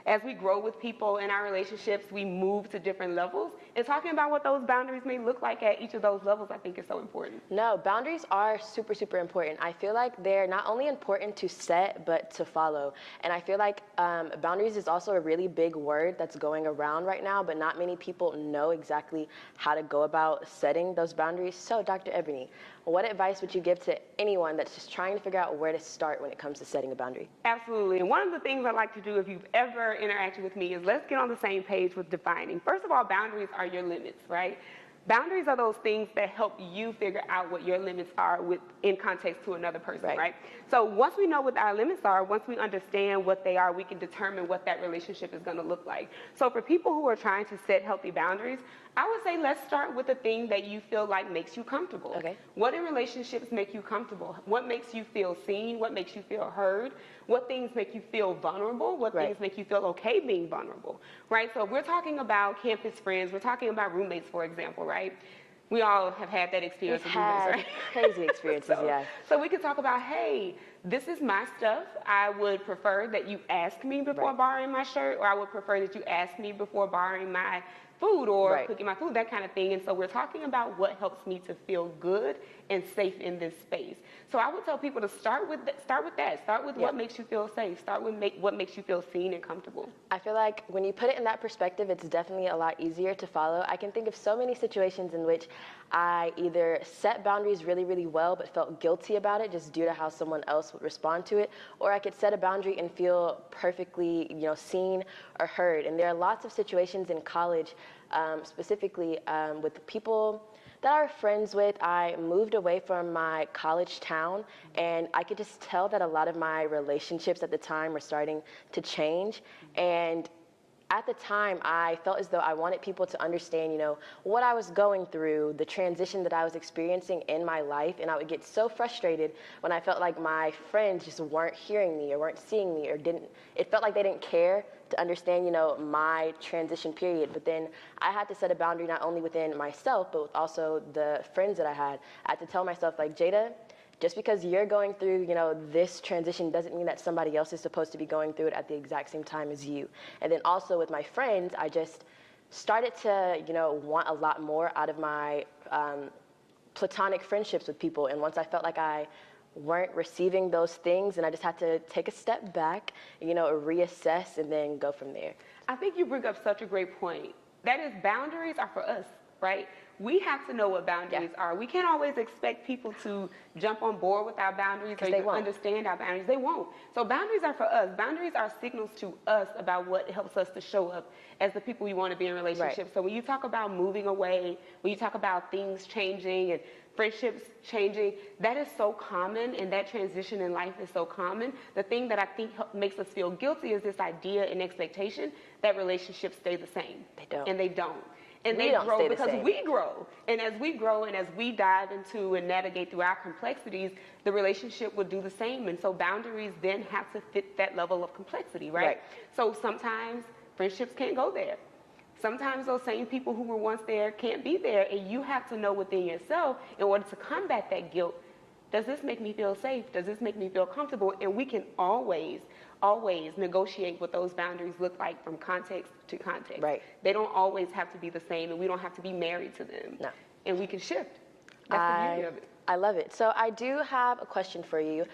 As we grow with people in our relationships, we move to different levels. And talking about what those boundaries may look like at each of those levels, I think is so important. No, boundaries are super, super important. I feel like they're not only important to set, but to follow. And I feel like boundaries is also a really big word that's going around right now, but not many people know exactly how to go about setting those boundaries. So, Dr. Ebony, what advice would you give to anyone that's just trying to figure out where to start when it comes to setting a boundary? Absolutely. And one of the things I like to do if you've ever interacted with me is let's get on the same page with defining. First of all, boundaries are your limits, right? Boundaries are those things that help you figure out what your limits are in context to another person, right? So once we know what our limits are, once we understand what they are, we can determine what that relationship is going to look like. So for people who are trying to set healthy boundaries, I would say let's start with the thing that you feel like makes you comfortable. Okay. What in relationships make you comfortable? What makes you feel seen? What makes you feel heard? What things make you feel vulnerable? What things make you feel okay being vulnerable, right? So if we're talking about campus friends, we're talking about roommates, for example, right? We all have had that experience with roommates, right? Crazy experiences, yeah. So we could talk about, hey, this is my stuff. I would prefer that you ask me before borrowing my shirt, or I would prefer that you ask me before borrowing my food or cooking my food, that kind of thing. And so we're talking about what helps me to feel good and safe in this space. So I would tell people to start with that. Start with what makes you feel safe. Start with what makes you feel seen and comfortable. I feel like when you put it in that perspective, it's definitely a lot easier to follow. I can think of so many situations in which I either set boundaries really, really well, but felt guilty about it just due to how someone else would respond to it, or I could set a boundary and feel perfectly, seen or heard. And there are lots of situations in college, specifically with people that I was friends with. I moved away from my college town, and I could just tell that a lot of my relationships at the time were starting to change. And at the time, I felt as though I wanted people to understand, what I was going through, the transition that I was experiencing in my life, and I would get so frustrated when I felt like my friends just weren't hearing me or weren't seeing me or it felt like they didn't care to understand, my transition period. But then I had to set a boundary not only within myself, but with also the friends that I had. I had to tell myself, like, Jada, just because you're going through, this transition doesn't mean that somebody else is supposed to be going through it at the exact same time as you. And then also with my friends, I just started to, want a lot more out of my platonic friendships with people. And once I felt like I weren't receiving those things, and I just had to take a step back, reassess, and then go from there. I think you bring up such a great point. That is, boundaries are for us, right? We have to know what boundaries are. We can't always expect people to jump on board with our boundaries or even understand our boundaries. They won't. So boundaries are for us. Boundaries are signals to us about what helps us to show up as the people we want to be in relationships. So when you talk about moving away, when you talk about things changing and friendships changing, that is so common, and that transition in life is so common. The thing that I think makes us feel guilty is this idea and expectation that relationships stay the same. They don't. And they don't. And they grow because we grow. And as we grow and as we dive into and navigate through our complexities, the relationship will do the same. And so boundaries then have to fit that level of complexity, right? So sometimes friendships can't go there. Sometimes those same people who were once there can't be there, and you have to know within yourself, in order to combat that guilt, does this make me feel safe? Does this make me feel comfortable? And we can always negotiate what those boundaries look like from context to context. They don't always have to be the same, and we don't have to be married to them. No. And we can shift. That's the beauty of it. I love it. So I do have a question for you.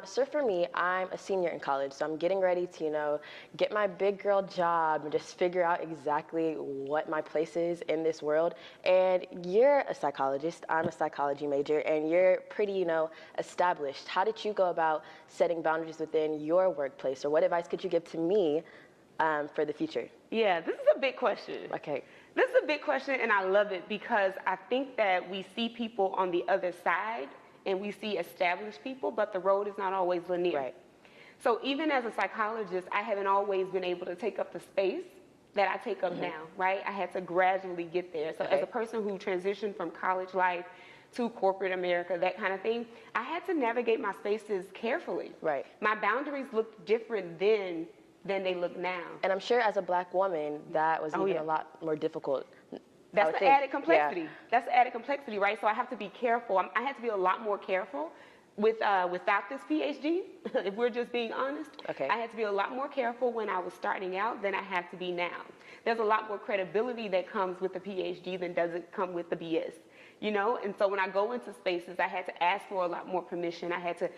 So for me, I'm a senior in college, so I'm getting ready to, get my big girl job and just figure out exactly what my place is in this world. And you're a psychologist, I'm a psychology major, and you're pretty, established. How did you go about setting boundaries within your workplace, or what advice could you give to me for the future? Yeah, this is a big question. Okay. This is a big question, and I love it because I think that we see people on the other side and we see established people, but the road is not always linear. So even as a psychologist, I haven't always been able to take up the space that I take up now, right? I had to gradually get there. So as a person who transitioned from college life to corporate America, that kind of thing, I had to navigate my spaces carefully. My boundaries looked different then than they look now. And I'm sure as a Black woman, that was even a lot more difficult. That's the added complexity. That's the added complexity, right? So I have to be careful. I had to be a lot more careful without this PhD, if we're just being honest. I had to be a lot more careful when I was starting out than I have to be now. There's a lot more credibility that comes with the PhD than doesn't come with the BS, And so when I go into spaces, I had to ask for a lot more permission. I had to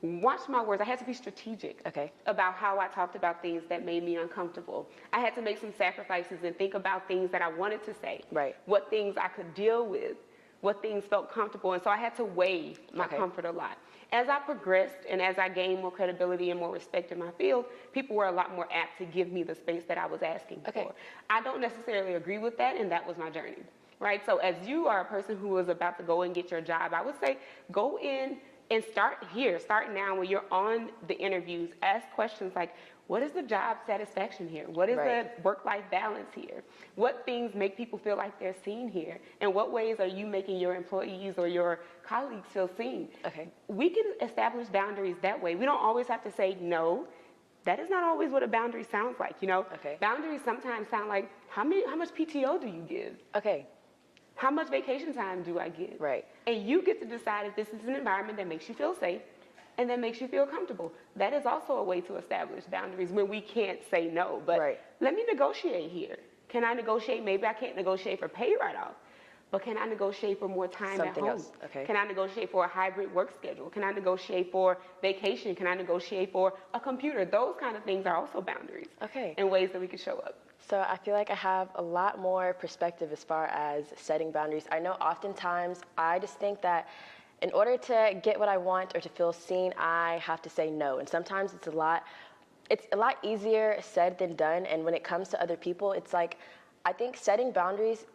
watch my words. I had to be strategic about how I talked about things that made me uncomfortable. I had to make some sacrifices and think about things that I wanted to say, what things I could deal with, what things felt comfortable. And so I had to weigh my comfort a lot. As I progressed and as I gained more credibility and more respect in my field, people were a lot more apt to give me the space that I was asking for. I don't necessarily agree with that, and that was my journey, right? So as you are a person who is about to go and get your job, I would say go in and start here. Start now when you're on the interviews. Ask questions like, what is the job satisfaction here? What is the work-life balance here? What things make people feel like they're seen here? And what ways are you making your employees or your colleagues feel seen? We can establish boundaries that way. We don't always have to say no. That is not always what a boundary sounds like, you know? Boundaries sometimes sound like, how much PTO do you give? How much vacation time do I get? And you get to decide if this is an environment that makes you feel safe and that makes you feel comfortable. That is also a way to establish boundaries when we can't say no. But let me negotiate here. Can I negotiate? Maybe I can't negotiate for pay write-off, but can I negotiate for more time at home? Can I negotiate for a hybrid work schedule? Can I negotiate for vacation? Can I negotiate for a computer? Those kind of things are also boundaries and ways that we can show up. So I feel like I have a lot more perspective as far as setting boundaries. I know oftentimes I just think that in order to get what I want or to feel seen, I have to say no. And sometimes it's a lot easier said than done. And when it comes to other people, it's like, I think setting boundaries,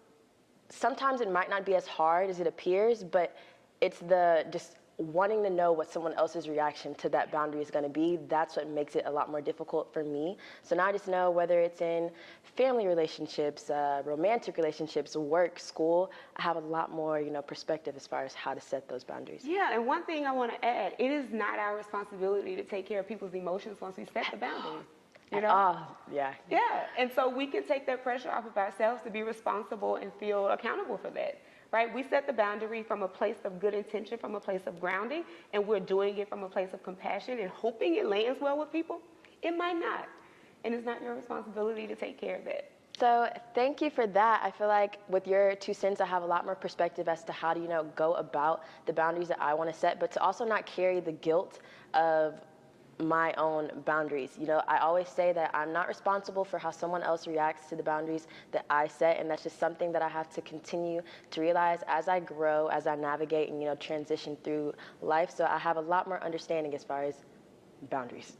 sometimes it might not be as hard as it appears, but it's the just wanting to know what someone else's reaction to that boundary is going to be. That's what makes it a lot more difficult for me. So now I just know whether it's in family relationships, romantic relationships, work, school, I have a lot more, perspective as far as how to set those boundaries. Yeah, and one thing I want to add, it is not our responsibility to take care of people's emotions once we set the boundaries. You know? Yeah. And so we can take that pressure off of ourselves to be responsible and feel accountable for that. Right? We set the boundary from a place of good intention, from a place of grounding, and we're doing it from a place of compassion and hoping it lands well with people. It might not. And it's not your responsibility to take care of that. So thank you for that. I feel like with your 2 cents, I have a lot more perspective as to how to, go about the boundaries that I want to set, but to also not carry the guilt of my own boundaries. I always say that I'm not responsible for how someone else reacts to the boundaries that I set, and that's just something that I have to continue to realize as I grow, as I navigate and, transition through life. So I have a lot more understanding as far as boundaries.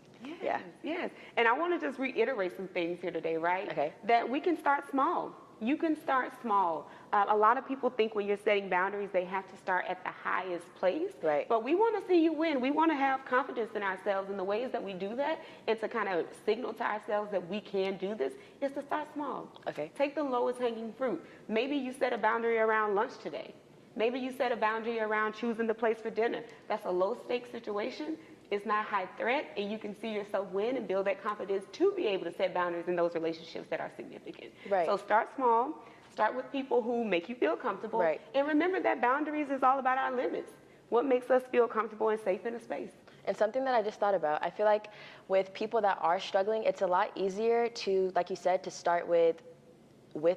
Yes. And I want to just reiterate some things here today, right? That we can start small. You can start small. A lot of people think when you're setting boundaries, they have to start at the highest place. But we want to see you win. We want to have confidence in ourselves, and the ways that we do that and to kind of signal to ourselves that we can do this is to start small. Take the lowest hanging fruit. Maybe you set a boundary around lunch today. Maybe you set a boundary around choosing the place for dinner. That's a low stakes situation. It's not high threat, and you can see yourself win and build that confidence to be able to set boundaries in those relationships that are significant. So start small, start with people who make you feel comfortable, and remember that boundaries is all about our limits. What makes us feel comfortable and safe in a space? And something that I just thought about, I feel like with people that are struggling, it's a lot easier to, like you said, to start with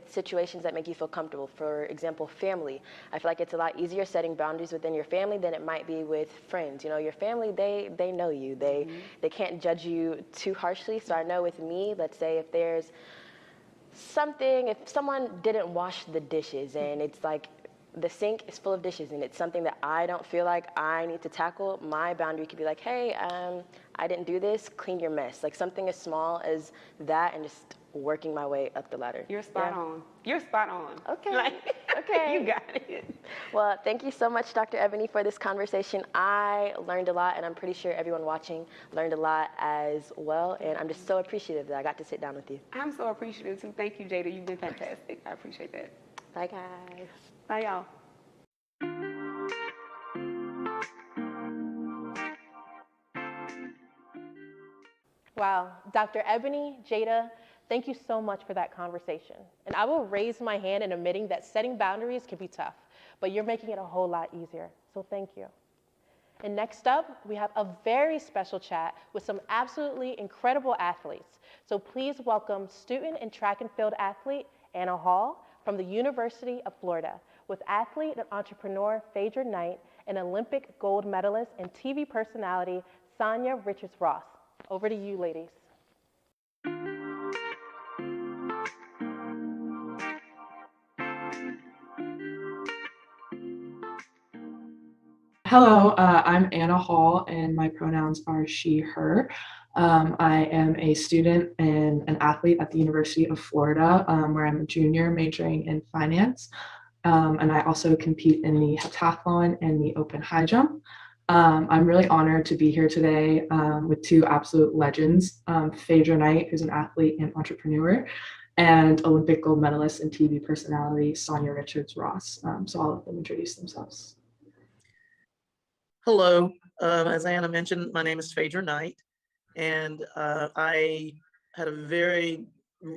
situations that make you feel comfortable. For example, family. I feel like it's a lot easier setting boundaries within your family than it might be with friends. Your family, they know you. They can't judge you too harshly. So I know with me, let's say if there's something, if someone didn't wash the dishes and it's like the sink is full of dishes and it's something that I don't feel like I need to tackle, my boundary could be like, hey, I didn't do this, clean your mess. Like something as small as that, and just working my way up the ladder. You're spot on. You're spot on. Okay. You got it. Well, thank you so much, Dr. Ebony, for this conversation. I learned a lot, and I'm pretty sure everyone watching learned a lot as well. And I'm just so appreciative that I got to sit down with you. I'm so appreciative, too. Thank you, Jada. You've been fantastic. I appreciate that. Bye, guys. Bye, y'all. Wow, Dr. Ebony, Jada, thank you so much for that conversation. And I will raise my hand in admitting that setting boundaries can be tough, but you're making it a whole lot easier. So thank you. And next up, we have a very special chat with some absolutely incredible athletes. So please welcome student and track and field athlete Anna Hall from the University of Florida, with athlete and entrepreneur Phaedra Knight and Olympic gold medalist and TV personality Sonia Richards-Ross. Over to you, ladies. Hello, I'm Anna Hall, and my pronouns are she, her. I am a student and an athlete at the University of Florida, where I'm a junior majoring in finance. And I also compete in the heptathlon and the open high jump. I'm really honored to be here today with two absolute legends, Phaedra Knight, who's an athlete and entrepreneur, and Olympic gold medalist and TV personality, Sonia Richards-Ross. So I'll let them introduce themselves. Hello, as Anna mentioned, my name is Phaedra Knight, and I had a very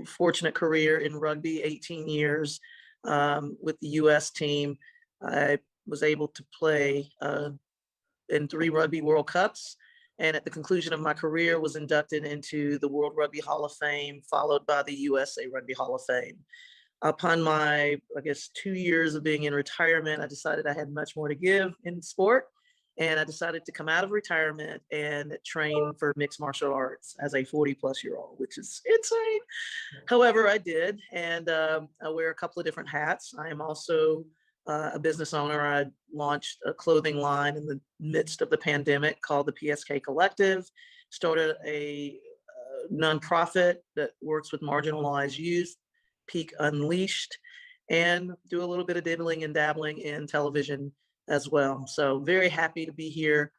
fortunate career in rugby, 18 years with the US team. I was able to play in 3 Rugby World Cups, and at the conclusion of my career was inducted into the World Rugby Hall of Fame, followed by the USA Rugby Hall of Fame. Upon my, 2 years of being in retirement, I decided I had much more to give in sport. And I decided to come out of retirement and train for mixed martial arts as a 40-plus-year-old, which is insane. However, I did, and I wear a couple of different hats. I am also a business owner. I launched a clothing line in the midst of the pandemic called the PSK Collective, started a nonprofit that works with marginalized youth, Peak Unleashed, and do a little bit of dibbling and dabbling in television as well. So very happy to be here.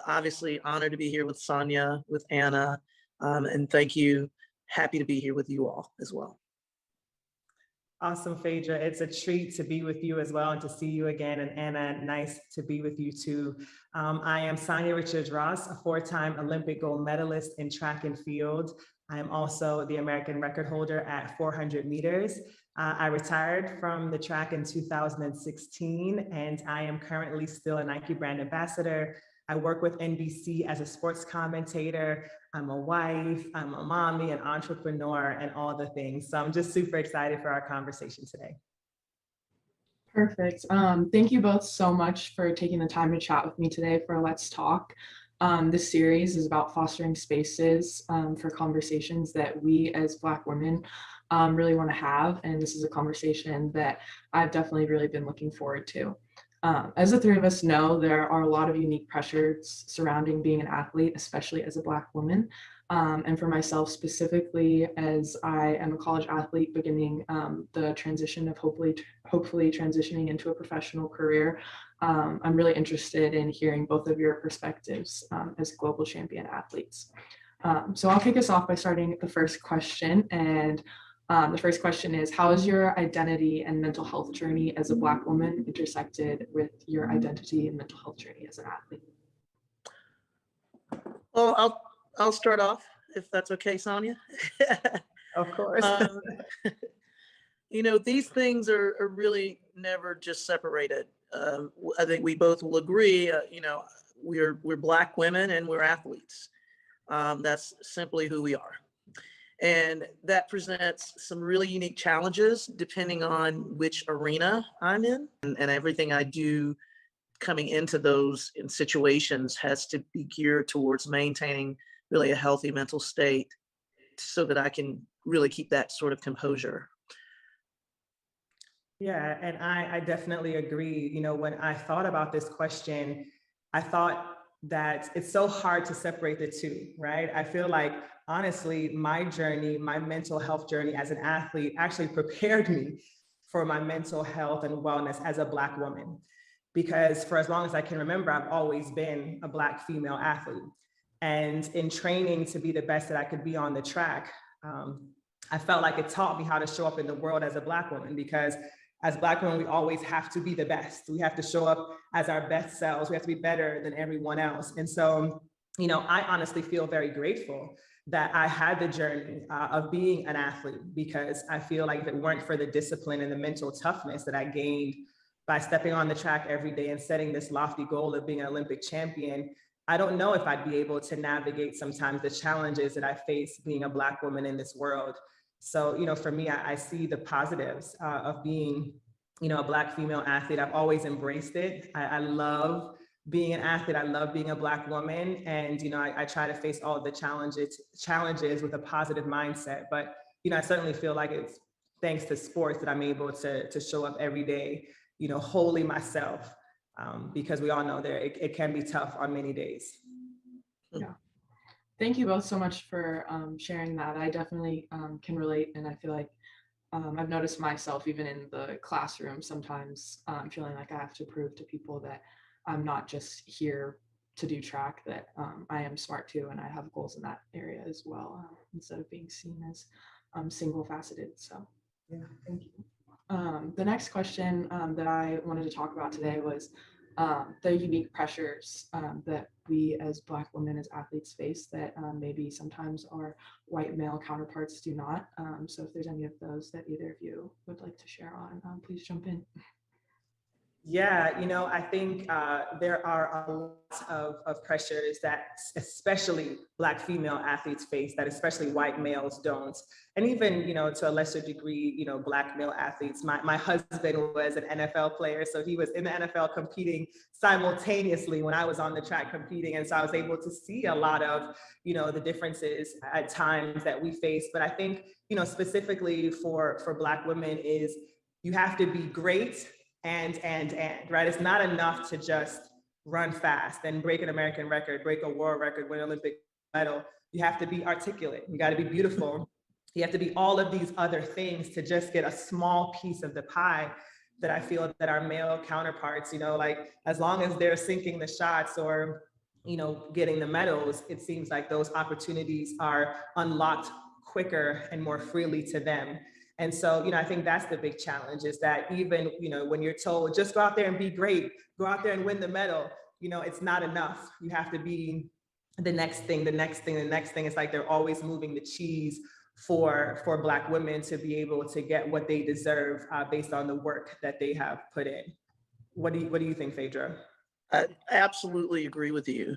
Obviously honored to be here with Sonia, with Anna, and thank you. Happy to be here with you all as well. Awesome, Phaedra. It's a treat to be with you as well and to see you again. And Anna, nice to be with you too. I am Sonia Richards-Ross, a 4-time Olympic gold medalist in track and field. I am also the American record holder at 400 meters. I retired from the track in 2016, and I am currently still a Nike brand ambassador. I work with NBC as a sports commentator. I'm a wife, I'm a mommy, an entrepreneur, and all the things. So I'm just super excited for our conversation today. Perfect. Thank you both so much for taking the time to chat with me today for Let's Talk. This series is about fostering spaces for conversations that we as Black women really want to have. And this is a conversation that I've definitely really been looking forward to. As the three of us know, there are a lot of unique pressures surrounding being an athlete, especially as a Black woman. And for myself specifically, as I am a college athlete beginning the transition of hopefully transitioning into a professional career, I'm really interested in hearing both of your perspectives as global champion athletes. So I'll kick us off by starting the first question. And the first question is, how has your identity and mental health journey as a Black woman intersected with your identity and mental health journey as an athlete? Well, I'll start off, if that's okay, Sonia. Of course. You know, these things are really never just separated. I think we both will agree, you know, we're Black women and we're athletes. That's simply who we are. And that presents some really unique challenges depending on which arena I'm in. And everything I do coming into those situations has to be geared towards maintaining really a healthy mental state so that I can really keep that sort of composure. Yeah, and I definitely agree. You know, when I thought about this question, I thought that it's so hard to separate the two, right? I feel like, honestly, my journey, my mental health journey as an athlete actually prepared me for my mental health and wellness as a Black woman. Because for as long as I can remember, I've always been a Black female athlete. And in training to be the best that I could be on the track, I felt like it taught me how to show up in the world as a Black woman, because as Black women, we always have to be the best. We have to show up as our best selves. We have to be better than everyone else. And so, you know, I honestly feel very grateful that I had the journey of being an athlete, because I feel like if it weren't for the discipline and the mental toughness that I gained by stepping on the track every day and setting this lofty goal of being an Olympic champion, I don't know if I'd be able to navigate sometimes the challenges that I face being a Black woman in this world. So, you know, for me, I see the positives of being, you know, a Black female athlete. I've always embraced it. I love being an athlete. I love being a Black woman. And, you know, I try to face all of the challenges with a positive mindset. But, you know, I certainly feel like it's thanks to sports that I'm able to show up every day, you know, wholly myself. because we all know it can be tough on many days. Yeah. Thank you both so much for sharing that. I definitely can relate, and I feel like I've noticed myself even in the classroom sometimes feeling like I have to prove to people that I'm not just here to do track, that I am smart too, and I have goals in that area as well, instead of being seen as single faceted. So yeah, thank you. The next question that I wanted to talk about today was the unique pressures that we as Black women, as athletes face that maybe sometimes our white male counterparts do not. So if there's any of those that either of you would like to share on, please jump in. Yeah, I think there are a lot of pressures that especially Black female athletes face that especially white males don't. And even, to a lesser degree, Black male athletes. My husband was an NFL player, so he was in the NFL competing simultaneously when I was on the track competing. And so I was able to see a lot of, the differences at times that we face. But I think, specifically for Black women is you have to be great and, right? It's not enough to just run fast and break an American record, break a world record, win an Olympic medal. You have to be articulate. You got to be beautiful. You have to be all of these other things to just get a small piece of the pie that I feel that our male counterparts, like as long as they're sinking the shots or, getting the medals, it seems like those opportunities are unlocked quicker and more freely to them. And so, I think that's the big challenge is that even, when you're told just go out there and be great, go out there and win the medal, it's not enough. You have to be the next thing, the next thing, the next thing. It's like they're always moving the cheese for Black women to be able to get what they deserve based on the work that they have put in. What do you think, Phaedra? I absolutely agree with you,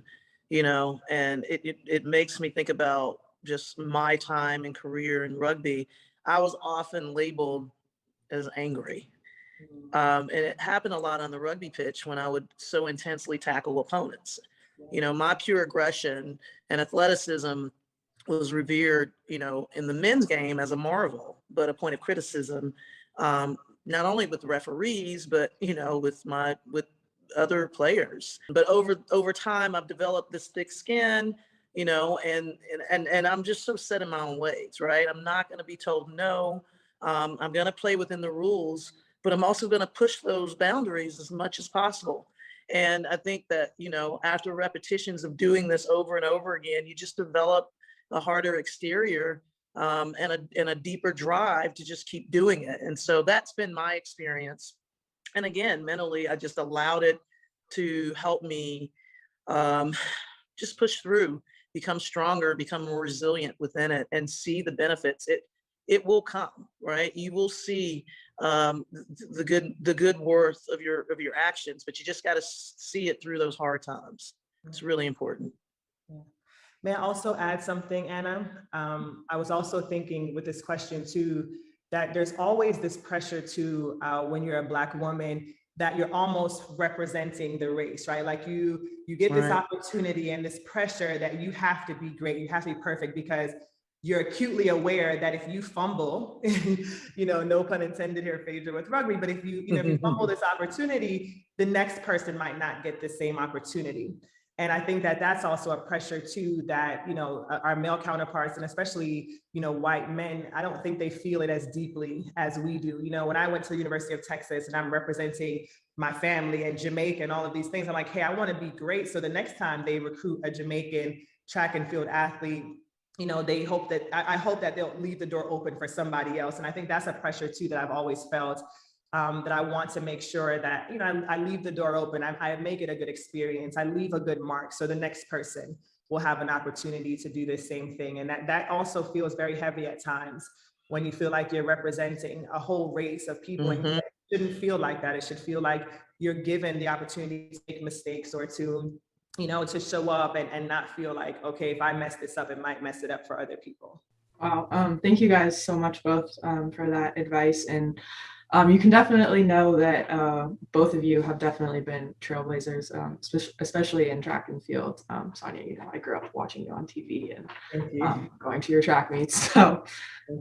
and it makes me think about just my time and career in rugby. I was often labeled as angry. And it happened a lot on the rugby pitch when I would so intensely tackle opponents. My pure aggression and athleticism was revered, in the men's game as a marvel, but a point of criticism, not only with referees, but, with other players. But over time, I've developed this thick skin, and I'm just so set in my own ways, right? I'm not going to be told no. I'm going to play within the rules, but I'm also going to push those boundaries as much as possible. And I think that, after repetitions of doing this over and over again, you just develop a harder exterior and a deeper drive to just keep doing it. And so that's been my experience. And again, mentally, I just allowed it to help me just push through, become stronger, become more resilient within it, and see the benefits. It will come, right? You will see the good worth of your actions, but you just got to see it through those hard times. It's really important. Yeah. May I also add something, Anna? I was also thinking with this question too, that there's always this pressure to when you're a Black woman, that you're almost representing the race, right? Like you get this opportunity and this pressure that you have to be great, you have to be perfect, because you're acutely aware that if you fumble, no pun intended here, Phaedra, with rugby, but if you fumble this opportunity, the next person might not get the same opportunity. And I think that that's also a pressure too, that, our male counterparts, and especially, white men, I don't think they feel it as deeply as we do. When I went to the University of Texas and I'm representing my family and Jamaica and all of these things, I'm like, hey, I want to be great. So the next time they recruit a Jamaican track and field athlete, they hope that, I hope that they'll leave the door open for somebody else. And I think that's a pressure too, that I've always felt. That I want to make sure that, I leave the door open, I make it a good experience, I leave a good mark, so the next person will have an opportunity to do the same thing. And that also feels very heavy at times when you feel like you're representing a whole race of people. And it shouldn't feel like that. It should feel like you're given the opportunity to make mistakes or to, to show up and not feel like, okay, if I mess this up, it might mess it up for other people. Wow. Thank you guys so much both for that advice. And you can definitely know that both of you have definitely been trailblazers, especially in track and field. Sonia, I grew up watching you on TV and going to your track meets. So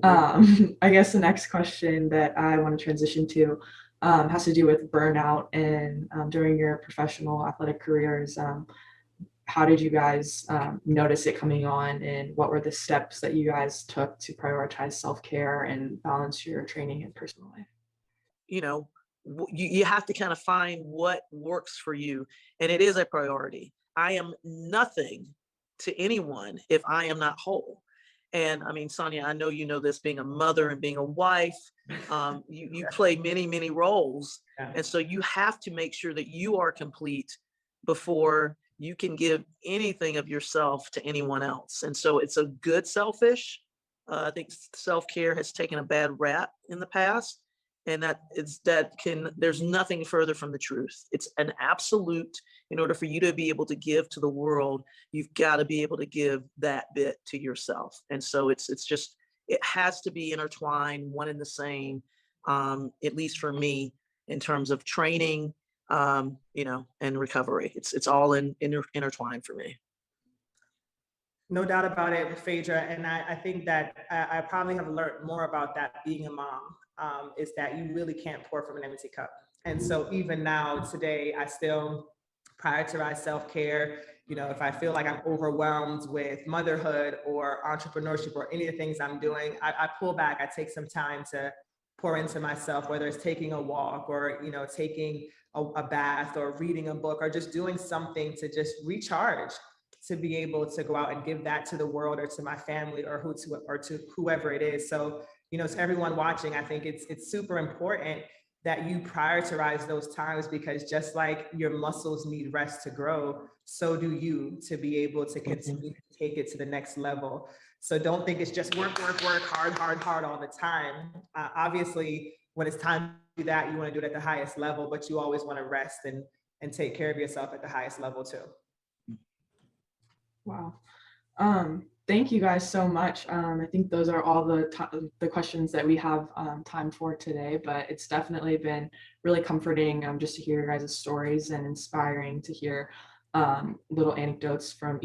I guess the next question that I want to transition to has to do with burnout and during your professional athletic careers. How did you guys notice it coming on, and what were the steps that you guys took to prioritize self-care and balance your training and personal life? You know, you have to kind of find what works for you, and it is a priority. I am nothing to anyone if I am not whole. And I mean, Sonia, I know you know this, being a mother and being a wife, you play many, many roles. And so you have to make sure that you are complete before you can give anything of yourself to anyone else. And so it's a good selfish. I think self-care has taken a bad rap in the past, and there's nothing further from the truth. It's an absolute. In order for you to be able to give to the world, you've got to be able to give that bit to yourself. And so it has to be intertwined, one and the same, at least for me, in terms of training, and recovery. It's all intertwined for me. No doubt about it, Phaedra. And I think that I probably have learned more about that being a mom, is that you really can't pour from an empty cup. And so even now, today, I still prioritize self-care. If I feel like I'm overwhelmed with motherhood or entrepreneurship or any of the things I'm doing, I pull back. I take some time to pour into myself, whether it's taking a walk or, taking a bath or reading a book or just doing something to just recharge, to be able to go out and give that to the world or to my family or to whoever it is. So, to everyone watching, I think it's super important that you prioritize those times, because just like your muscles need rest to grow, so do you, to be able to continue to take it to the next level. So don't think it's just work, hard all the time. Obviously, when it's time to do that, you want to do it at the highest level, but you always want to rest and take care of yourself at the highest level too. Wow. Thank you guys so much. I think those are all the questions that we have time for today, but it's definitely been really comforting just to hear your guys' stories, and inspiring to hear little anecdotes from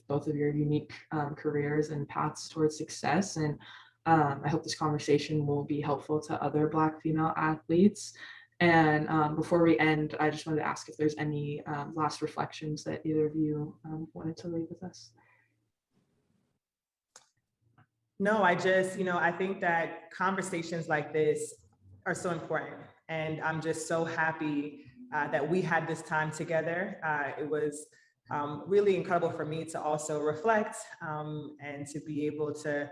both of your unique careers and paths towards success. And I hope this conversation will be helpful to other Black female athletes. And before we end, I just wanted to ask if there's any last reflections that either of you wanted to leave with us. No, I think that conversations like this are so important. And I'm just so happy that we had this time together. It was really incredible for me to also reflect and to be able to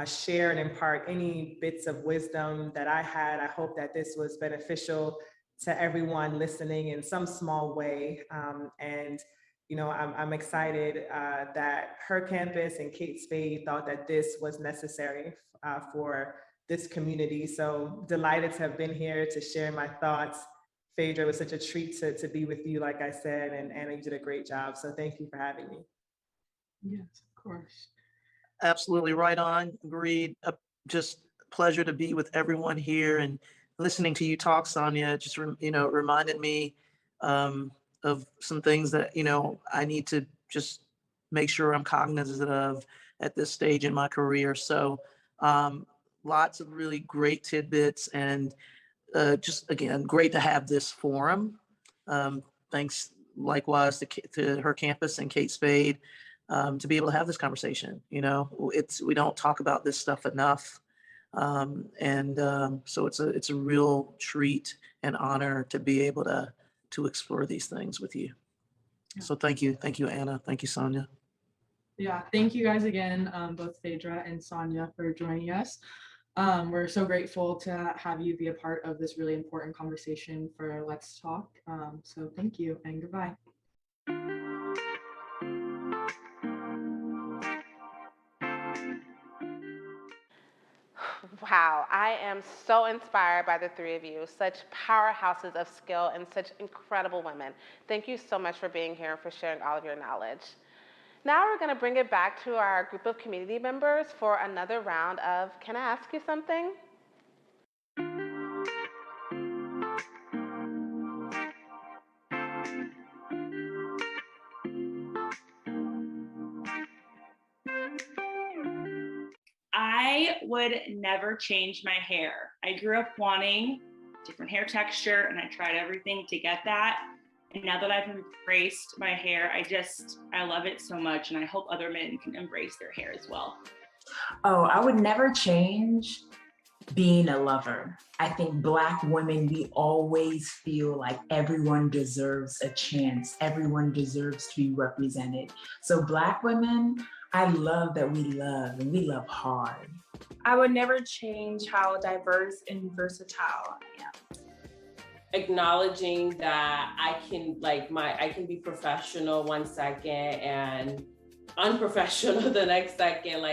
share and impart any bits of wisdom that I had. I hope that this was beneficial to everyone listening in some small way. I'm excited that her campus and Kate Spade thought that this was necessary for this community. So delighted to have been here to share my thoughts. Phaedra, it was such a treat to be with you, like I said, and Anna, you did a great job. So thank you for having me. Yes, of course. Absolutely right on. Agreed. Just pleasure to be with everyone here, and listening to you talk, Sonia, just reminded me of some things that I need to just make sure I'm cognizant of at this stage in my career. So lots of really great tidbits, and just again, great to have this forum. Thanks likewise to her campus and Kate Spade. To be able to have this conversation. We don't talk about this stuff enough. So it's a real treat and honor to be able to explore these things with you. Yeah. So thank you, Anna. Thank you, Sonia. Yeah, thank you guys again, both Phaedra and Sonia, for joining us. We're so grateful to have you be a part of this really important conversation for Let's Talk. So thank you and goodbye. Wow, I am so inspired by the three of you, such powerhouses of skill and such incredible women. Thank you so much for being here and for sharing all of your knowledge. Now we're going to bring it back to our group of community members for another round of, can I ask you something? I would never change my hair. I grew up wanting different hair texture, and I tried everything to get that. And now that I've embraced my hair, I love it so much, and I hope other men can embrace their hair as well. Oh, I would never change being a lover. I think Black women, we always feel like everyone deserves a chance. Everyone deserves to be represented. So Black women, I love that we love, and we love hard. I would never change how diverse and versatile I am. Acknowledging that I can be professional one second and unprofessional the next second,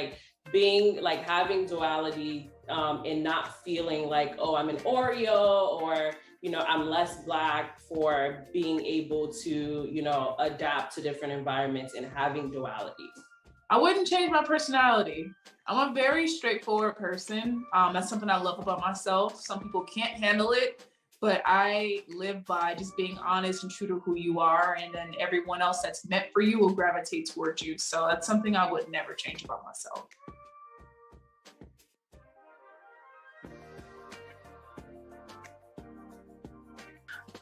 having duality, and not feeling like, oh, I'm an Oreo, or, I'm less Black, for being able to, adapt to different environments and having duality. I wouldn't change my personality. I'm a very straightforward person. That's something I love about myself. Some people can't handle it, but I live by just being honest and true to who you are, and then everyone else that's meant for you will gravitate towards you. So that's something I would never change about myself.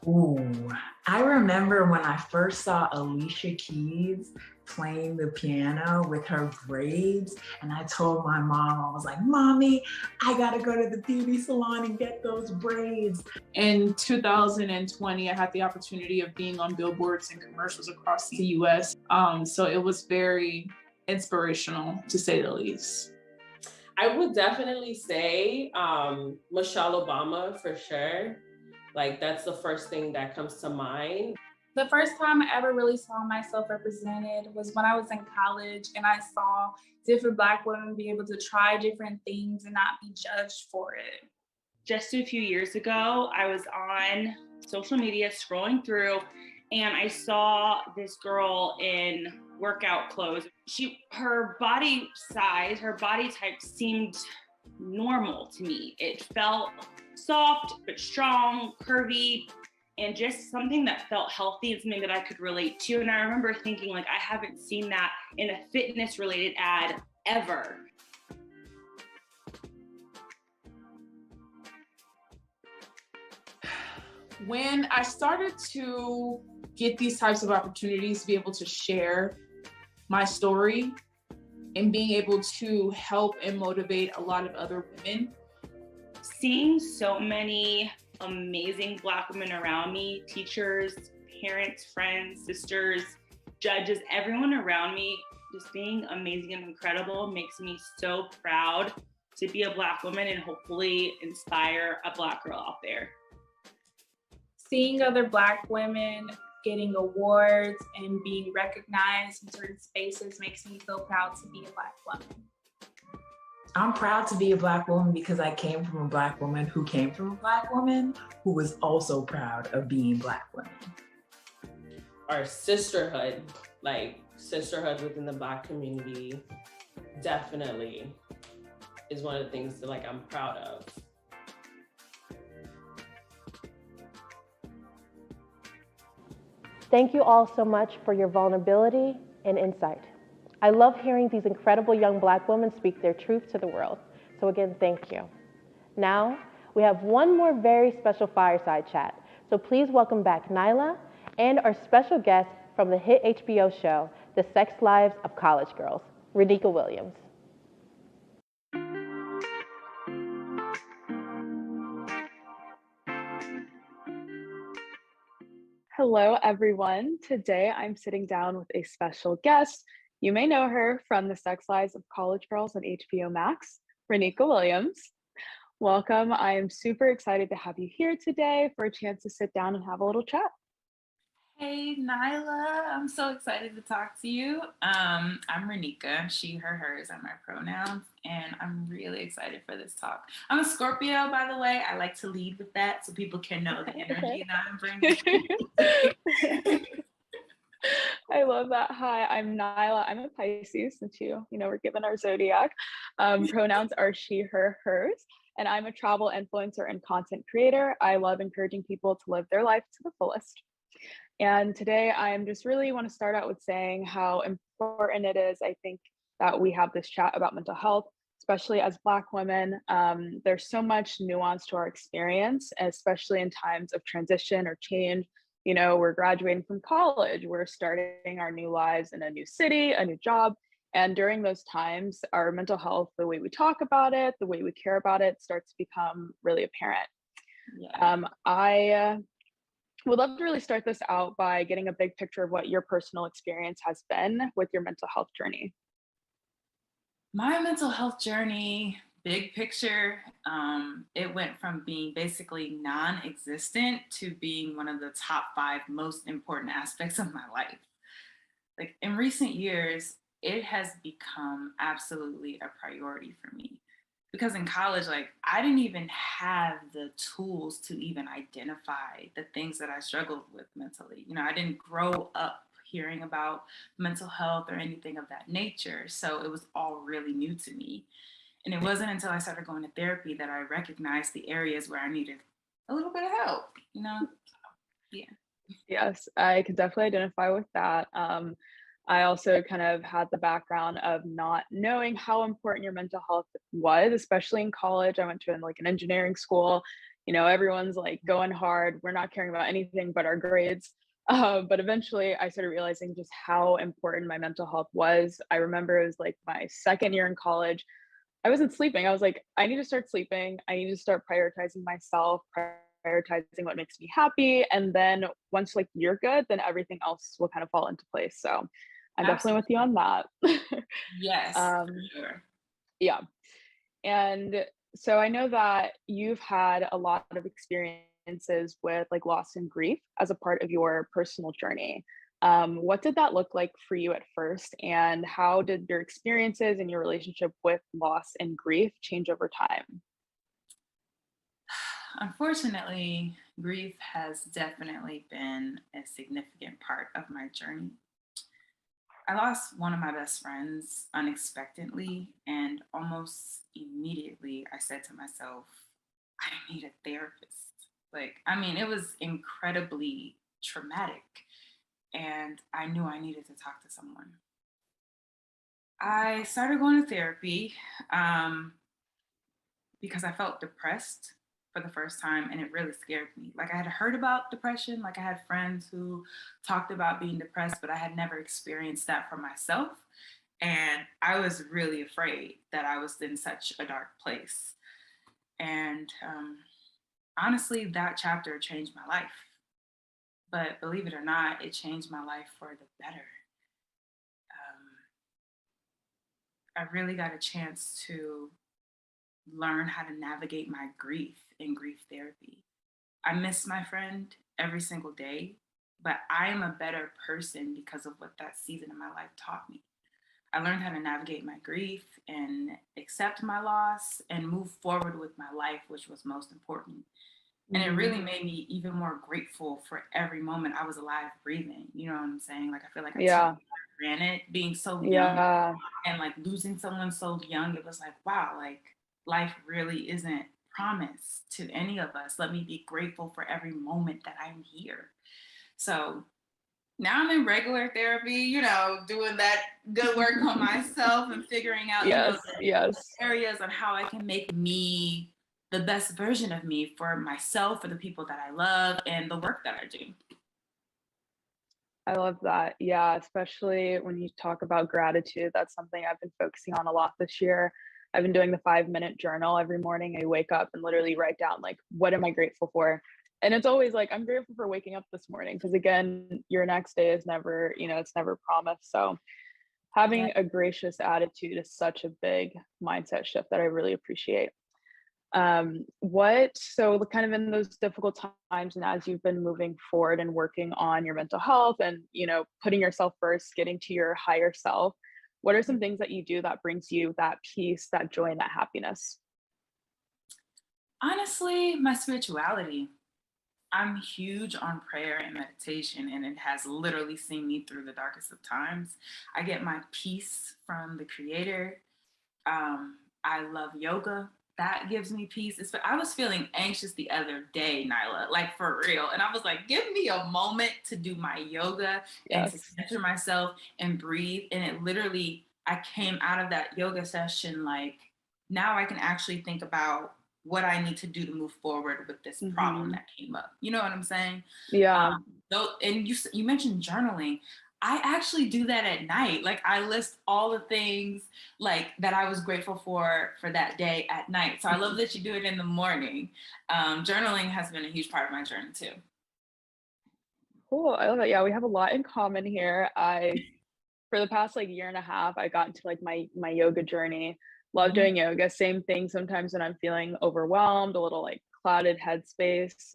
Ooh, I remember when I first saw Alicia Keys playing the piano with her braids, and I told my mom, I was like, Mommy, I gotta go to the beauty salon and get those braids. In 2020, I had the opportunity of being on billboards and commercials across the US. So it was very inspirational, to say the least. I would definitely say Michelle Obama, for sure. That's the first thing that comes to mind. The first time I ever really saw myself represented was when I was in college, and I saw different Black women be able to try different things and not be judged for it. Just a few years ago, I was on social media scrolling through, and I saw this girl in workout clothes. Her body size, her body type seemed normal to me. It felt soft but strong, curvy, and just something that felt healthy and something that I could relate to. And I remember thinking, I haven't seen that in a fitness related ad ever. When I started to get these types of opportunities to be able to share my story and being able to help and motivate a lot of other women, seeing so many amazing Black women around me, teachers, parents, friends, sisters, judges, everyone around me, just being amazing and incredible makes me so proud to be a Black woman and hopefully inspire a Black girl out there. Seeing other Black women getting awards and being recognized in certain spaces makes me feel proud to be a Black woman. I'm proud to be a Black woman because I came from a Black woman who came from a Black woman who was also proud of being Black women. Our sisterhood, sisterhood within the Black community, definitely is one of the things that I'm proud of. Thank you all so much for your vulnerability and insight. I love hearing these incredible young Black women speak their truth to the world. So again, thank you. Now, we have one more very special fireside chat. So please welcome back Nyla and our special guest from the hit HBO show, The Sex Lives of College Girls, Renika Williams. Hello, everyone. Today, I'm sitting down with a special guest. You may know her from The Sex Lives of College Girls on HBO Max, Renika Williams. Welcome. I am super excited to have you here today for a chance to sit down and have a little chat. Hey, Nyla. I'm so excited to talk to you. I'm Renika. She, her, hers are my pronouns, and I'm really excited for this talk. I'm a Scorpio, by the way. I like to lead with that so people can know the energy that I'm bringing. I love that. Hi, I'm Nyla. I'm a Pisces, since we're given our zodiac. Pronouns are she, her, hers, and I'm a travel influencer and content creator. I love encouraging people to live their life to the fullest. And today I'm just really want to start out with saying how important it is, I think, that we have this chat about mental health, especially as Black women. There's so much nuance to our experience, especially in times of transition or change. You know, we're graduating from college, we're starting our new lives in a new city, a new job. And during those times, our mental health, the way we talk about it, the way we care about it, starts to become really apparent. I would love to really start this out by getting a big picture of what your personal experience has been with your mental health journey. My mental health journey, big picture, it went from being basically non-existent to being one of the top 5 most important aspects of my life. Like in recent years, it has become absolutely a priority for me. Because in college, like I didn't even have the tools to even identify the things that I struggled with mentally. You know, I didn't grow up hearing about mental health or anything of that nature. So it was all really new to me. And it wasn't until I started going to therapy that I recognized the areas where I needed a little bit of help, you know? Yeah. Yes, I could definitely identify with that. I also kind of had the background of not knowing how important your mental health was, especially in college. I went to like an engineering school. You know, everyone's like going hard. We're not caring about anything but our grades. But eventually I started realizing just how important my mental health was. I remember it was like my second year in college. I wasn't sleeping. I was like, I need to start sleeping. I need to start prioritizing myself, prioritizing what makes me happy. And then once like you're good, then everything else will kind of fall into place. So I'm definitely with you on that. Yes, for sure. Yeah. And so I know that you've had a lot of experiences with like loss and grief as a part of your personal journey. What did that look like for you at first? And how did your experiences and your relationship with loss and grief change over time? Unfortunately, grief has definitely been a significant part of my journey. I lost one of my best friends unexpectedly, and almost immediately I said to myself, I need a therapist. Like, I mean, it was incredibly traumatic, and I knew I needed to talk to someone. I started going to therapy because I felt depressed for the first time, and it really scared me. Like I had heard about depression, like I had friends who talked about being depressed, but I had never experienced that for myself. And I was really afraid that I was in such a dark place. And honestly, that chapter changed my life. But believe it or not, it changed my life for the better. I really got a chance to learn how to navigate my grief in grief therapy. I miss my friend every single day, but I am a better person because of what that season of my life taught me. I learned how to navigate my grief and accept my loss and move forward with my life, which was most important. And it really made me even more grateful for every moment I was alive breathing. You know what I'm saying? Like, I feel like I took it for granted being so young and like losing someone so young. It was like, wow, like life really isn't promised to any of us. Let me be grateful for every moment that I'm here. So now I'm in regular therapy, you know, doing that good work on myself and figuring out, the areas on how I can make me the best version of me for myself, for the people that I love, and the work that I do. I love that. Yeah, especially when you talk about gratitude, that's something I've been focusing on a lot this year. I've been doing the 5-minute journal every morning. I wake up and literally write down, like, what am I grateful for? And it's always like, I'm grateful for waking up this morning, because again, your next day is never, it's never promised. So having a gracious attitude is such a big mindset shift that I really appreciate. So kind of in those difficult times, and as you've been moving forward and working on your mental health and, putting yourself first, getting to your higher self, what are some things that you do that brings you that peace, that joy, and that happiness? Honestly, my spirituality. I'm huge on prayer and meditation, and it has literally seen me through the darkest of times. I get my peace from the Creator. I love yoga. That gives me peace. I was feeling anxious the other day, Nyla, like for real. And I was like, give me a moment to do my yoga and to center myself and breathe. And it literally, I came out of that yoga session like now I can actually think about what I need to do to move forward with this problem that came up. You know what I'm saying? Yeah. And you mentioned journaling. I actually do that at night. Like I list all the things like that I was grateful for that day at night. So I love that you do it in the morning. Journaling has been a huge part of my journey too. Cool. I love that. Yeah, we have a lot in common here. For the past like year and a half, I got into like my yoga journey. Love doing yoga. Same thing sometimes when I'm feeling overwhelmed, a little like clouded headspace.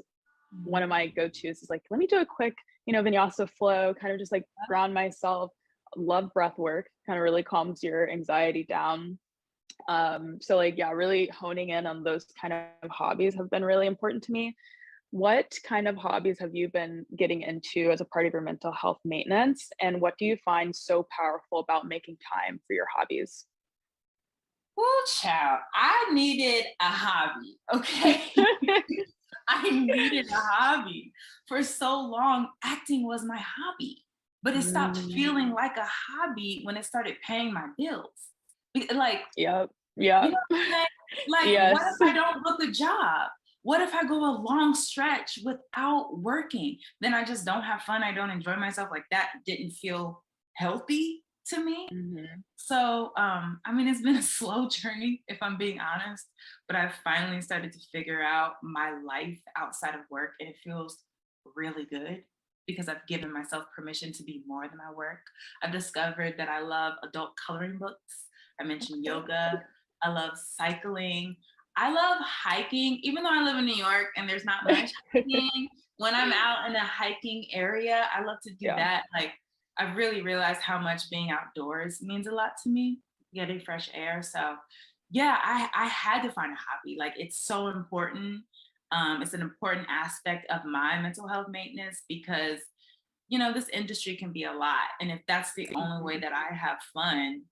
One of my go-tos is like, let me do a quick, vinyasa flow, kind of just like ground myself. Love breath work, kind of really calms your anxiety down. So like, yeah, really honing in on those kind of hobbies have been really important to me. What kind of hobbies have you been getting into as a part of your mental health maintenance? And what do you find so powerful about making time for your hobbies? Oh, child, I needed a hobby, okay? I needed a hobby. For so long, acting was my hobby, but it stopped feeling like a hobby when it started paying my bills. Like, yep. You know what I'm saying? Like, Yes. what if I don't book a job? What if I go a long stretch without working? Then I just don't have fun. I don't enjoy myself. Like that didn't feel healthy to me. So, I mean, it's been a slow journey, if I'm being honest, but I've finally started to figure out my life outside of work, and it feels really good because I've given myself permission to be more than my work. I've discovered that I love adult coloring books. I mentioned yoga. I love cycling. I love hiking, even though I live in New York and there's not much hiking. When I'm out in a hiking area, I love to do that. Like, I've really realized how much being outdoors means a lot to me, getting fresh air. So yeah, I had to find a hobby. Like it's so important. It's an important aspect of my mental health maintenance because, this industry can be a lot. And if that's the only way that I have fun,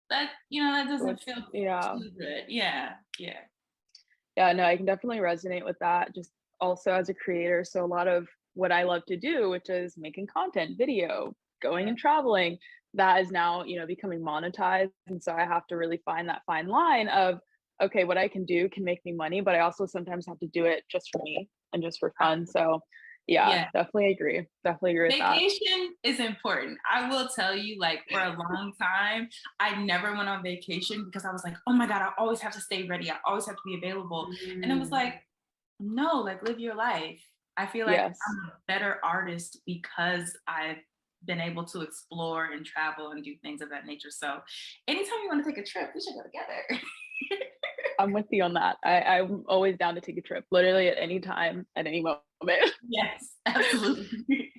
that, that doesn't feel too good. Yeah. Yeah, no, I can definitely resonate with that. Just also as a creator. So a lot of what I love to do, which is making content, video, going and traveling, that is now, becoming monetized. And so I have to really find that fine line of, okay, what I can do can make me money, but I also sometimes have to do it just for me and just for fun. So yeah. Definitely agree with that. Vacation is important. I will tell you, like for a long time, I never went on vacation because I was like, oh my God, I always have to stay ready. I always have to be available. And it was like, no, like live your life. I feel like I'm a better artist because I've been able to explore and travel and do things of that nature. So anytime you want to take a trip, we should go together. I'm with you on that. I'm always down to take a trip, literally at any time, at any moment. Yes, absolutely.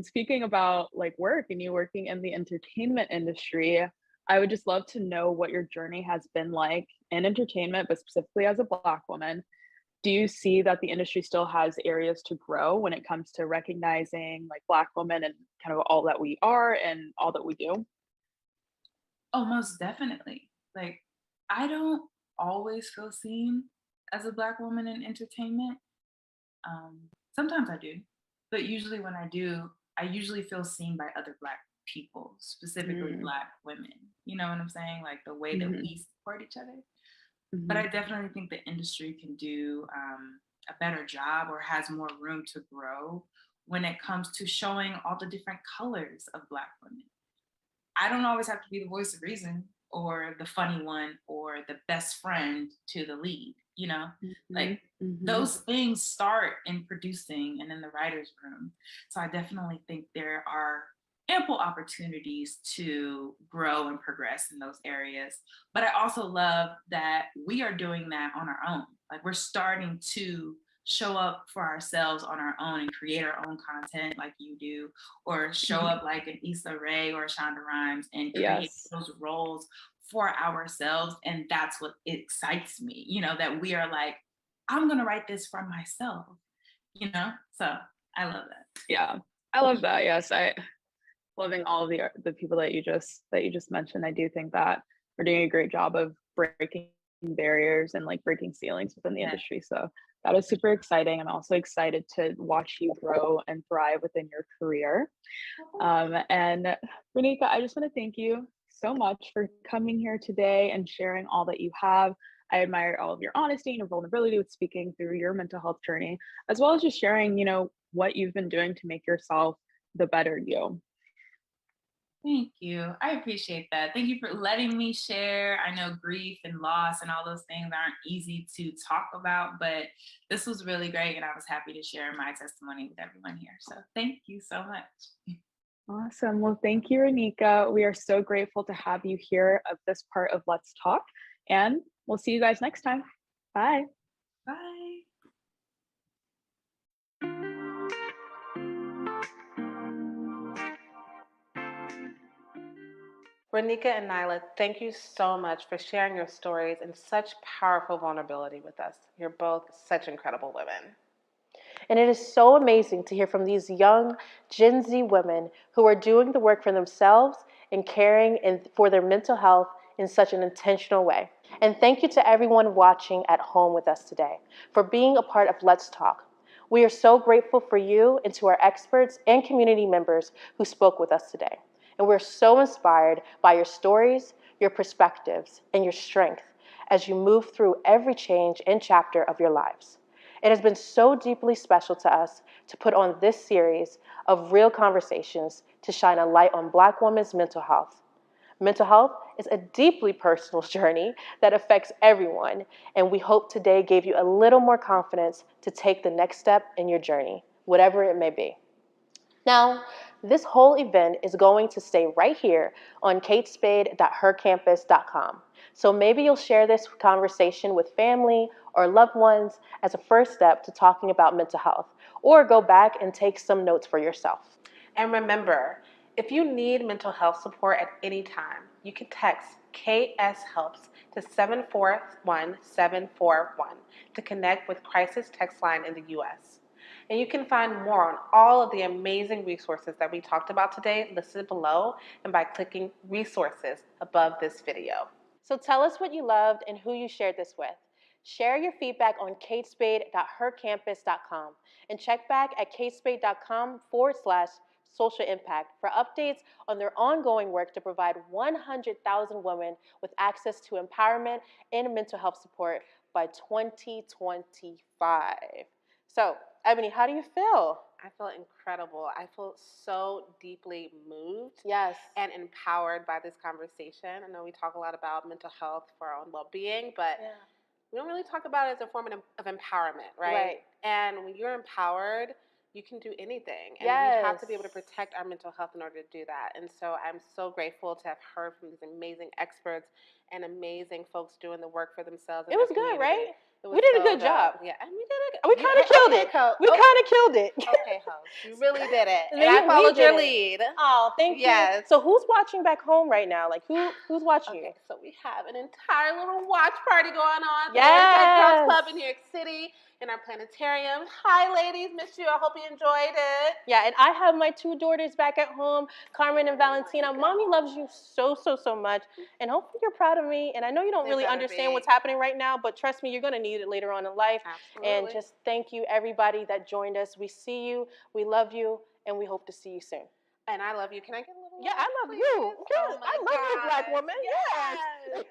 Speaking about like work and you working in the entertainment industry, I would just love to know what your journey has been like in entertainment, but specifically as a Black woman. Do you see that the industry still has areas to grow when it comes to recognizing like Black women and kind of all that we are and all that we do? Oh, most definitely. Like, I don't always feel seen as a Black woman in entertainment. Sometimes I do, but usually when I do, I usually feel seen by other Black people, specifically Black women. You know what I'm saying? Like the way that we support each other. But I definitely think the industry can do a better job or has more room to grow when it comes to showing all the different colors of Black women. I don't always have to be the voice of reason or the funny one or the best friend to the lead, like those things start in producing and in the writer's room. So I definitely think there are ample opportunities to grow and progress in those areas. But I also love that we are doing that on our own. Like we're starting to show up for ourselves on our own and create our own content like you do, or show up like an Issa Rae or Shonda Rhimes and create those roles for ourselves. And that's what excites me, that we are like, I'm gonna write this for myself, so I love that. Yeah, I love that. Yes, loving all of the people that you just mentioned. I do think that we're doing a great job of breaking barriers and like breaking ceilings within the industry. So that is super exciting. I'm also excited to watch you grow and thrive within your career. And Renika, I just want to thank you so much for coming here today and sharing all that you have. I admire all of your honesty and your vulnerability with speaking through your mental health journey, as well as just sharing, what you've been doing to make yourself the better you. Thank you. I appreciate that. Thank you for letting me share. I know grief and loss and all those things aren't easy to talk about, but this was really great. And I was happy to share my testimony with everyone here. So thank you so much. Awesome. Well, thank you, Renika. We are so grateful to have you here of this part of Let's Talk. And we'll see you guys next time. Bye. Bye. Renika and Nyla, thank you so much for sharing your stories and such powerful vulnerability with us. You're both such incredible women. And it is so amazing to hear from these young Gen Z women who are doing the work for themselves and caring for their mental health in such an intentional way. And thank you to everyone watching at home with us today for being a part of Let's Talk. We are so grateful for you and to our experts and community members who spoke with us today. And we're so inspired by your stories, your perspectives, and your strength as you move through every change and chapter of your lives. It has been so deeply special to us to put on this series of real conversations to shine a light on Black women's mental health. Mental health is a deeply personal journey that affects everyone, and we hope today gave you a little more confidence to take the next step in your journey, whatever it may be. Now, this whole event is going to stay right here on katespade.hercampus.com. So maybe you'll share this conversation with family or loved ones as a first step to talking about mental health, or go back and take some notes for yourself. And remember, if you need mental health support at any time, you can text KS Helps to 741-741 to connect with Crisis Text Line in the U.S. And you can find more on all of the amazing resources that we talked about today listed below and by clicking resources above this video. So tell us what you loved and who you shared this with. Share your feedback on katespade.hercampus.com and check back at katespade.com/social impact for updates on their ongoing work to provide 100,000 women with access to empowerment and mental health support by 2025. So, Ebony, how do you feel? I feel incredible. I feel so deeply moved Yes. and empowered by this conversation. I know we talk a lot about mental health for our own well-being, but we don't really talk about it as a form of empowerment, right? And when you're empowered, you can do anything. And we have to be able to protect our mental health in order to do that. And so I'm so grateful to have heard from these amazing experts and amazing folks doing the work for themselves. It was good, right? We did a good job. Yeah, and we did We kind of killed it. We kind of killed it. Okay, host, you really did it. And I followed your lead. Oh, thank you. So who's watching back home right now? Like who's watching you? So we have an entire little watch party going on. Yes. Girls Club in New York City in our planetarium. Hi, ladies. Missed you. I hope you enjoyed it. Yeah, and I have my two daughters back at home, Carmen and Valentina. Mommy loves you so, so, so much. And hopefully you're proud of me. And I know you don't really understand what's happening right now, but trust me, you're going to need it later on in life. Absolutely. And just thank you, everybody that joined us. We see you, we love you, and we hope to see you soon. And I love you. Can I get a little? Yeah, I love you. I love you, Black woman. Yes.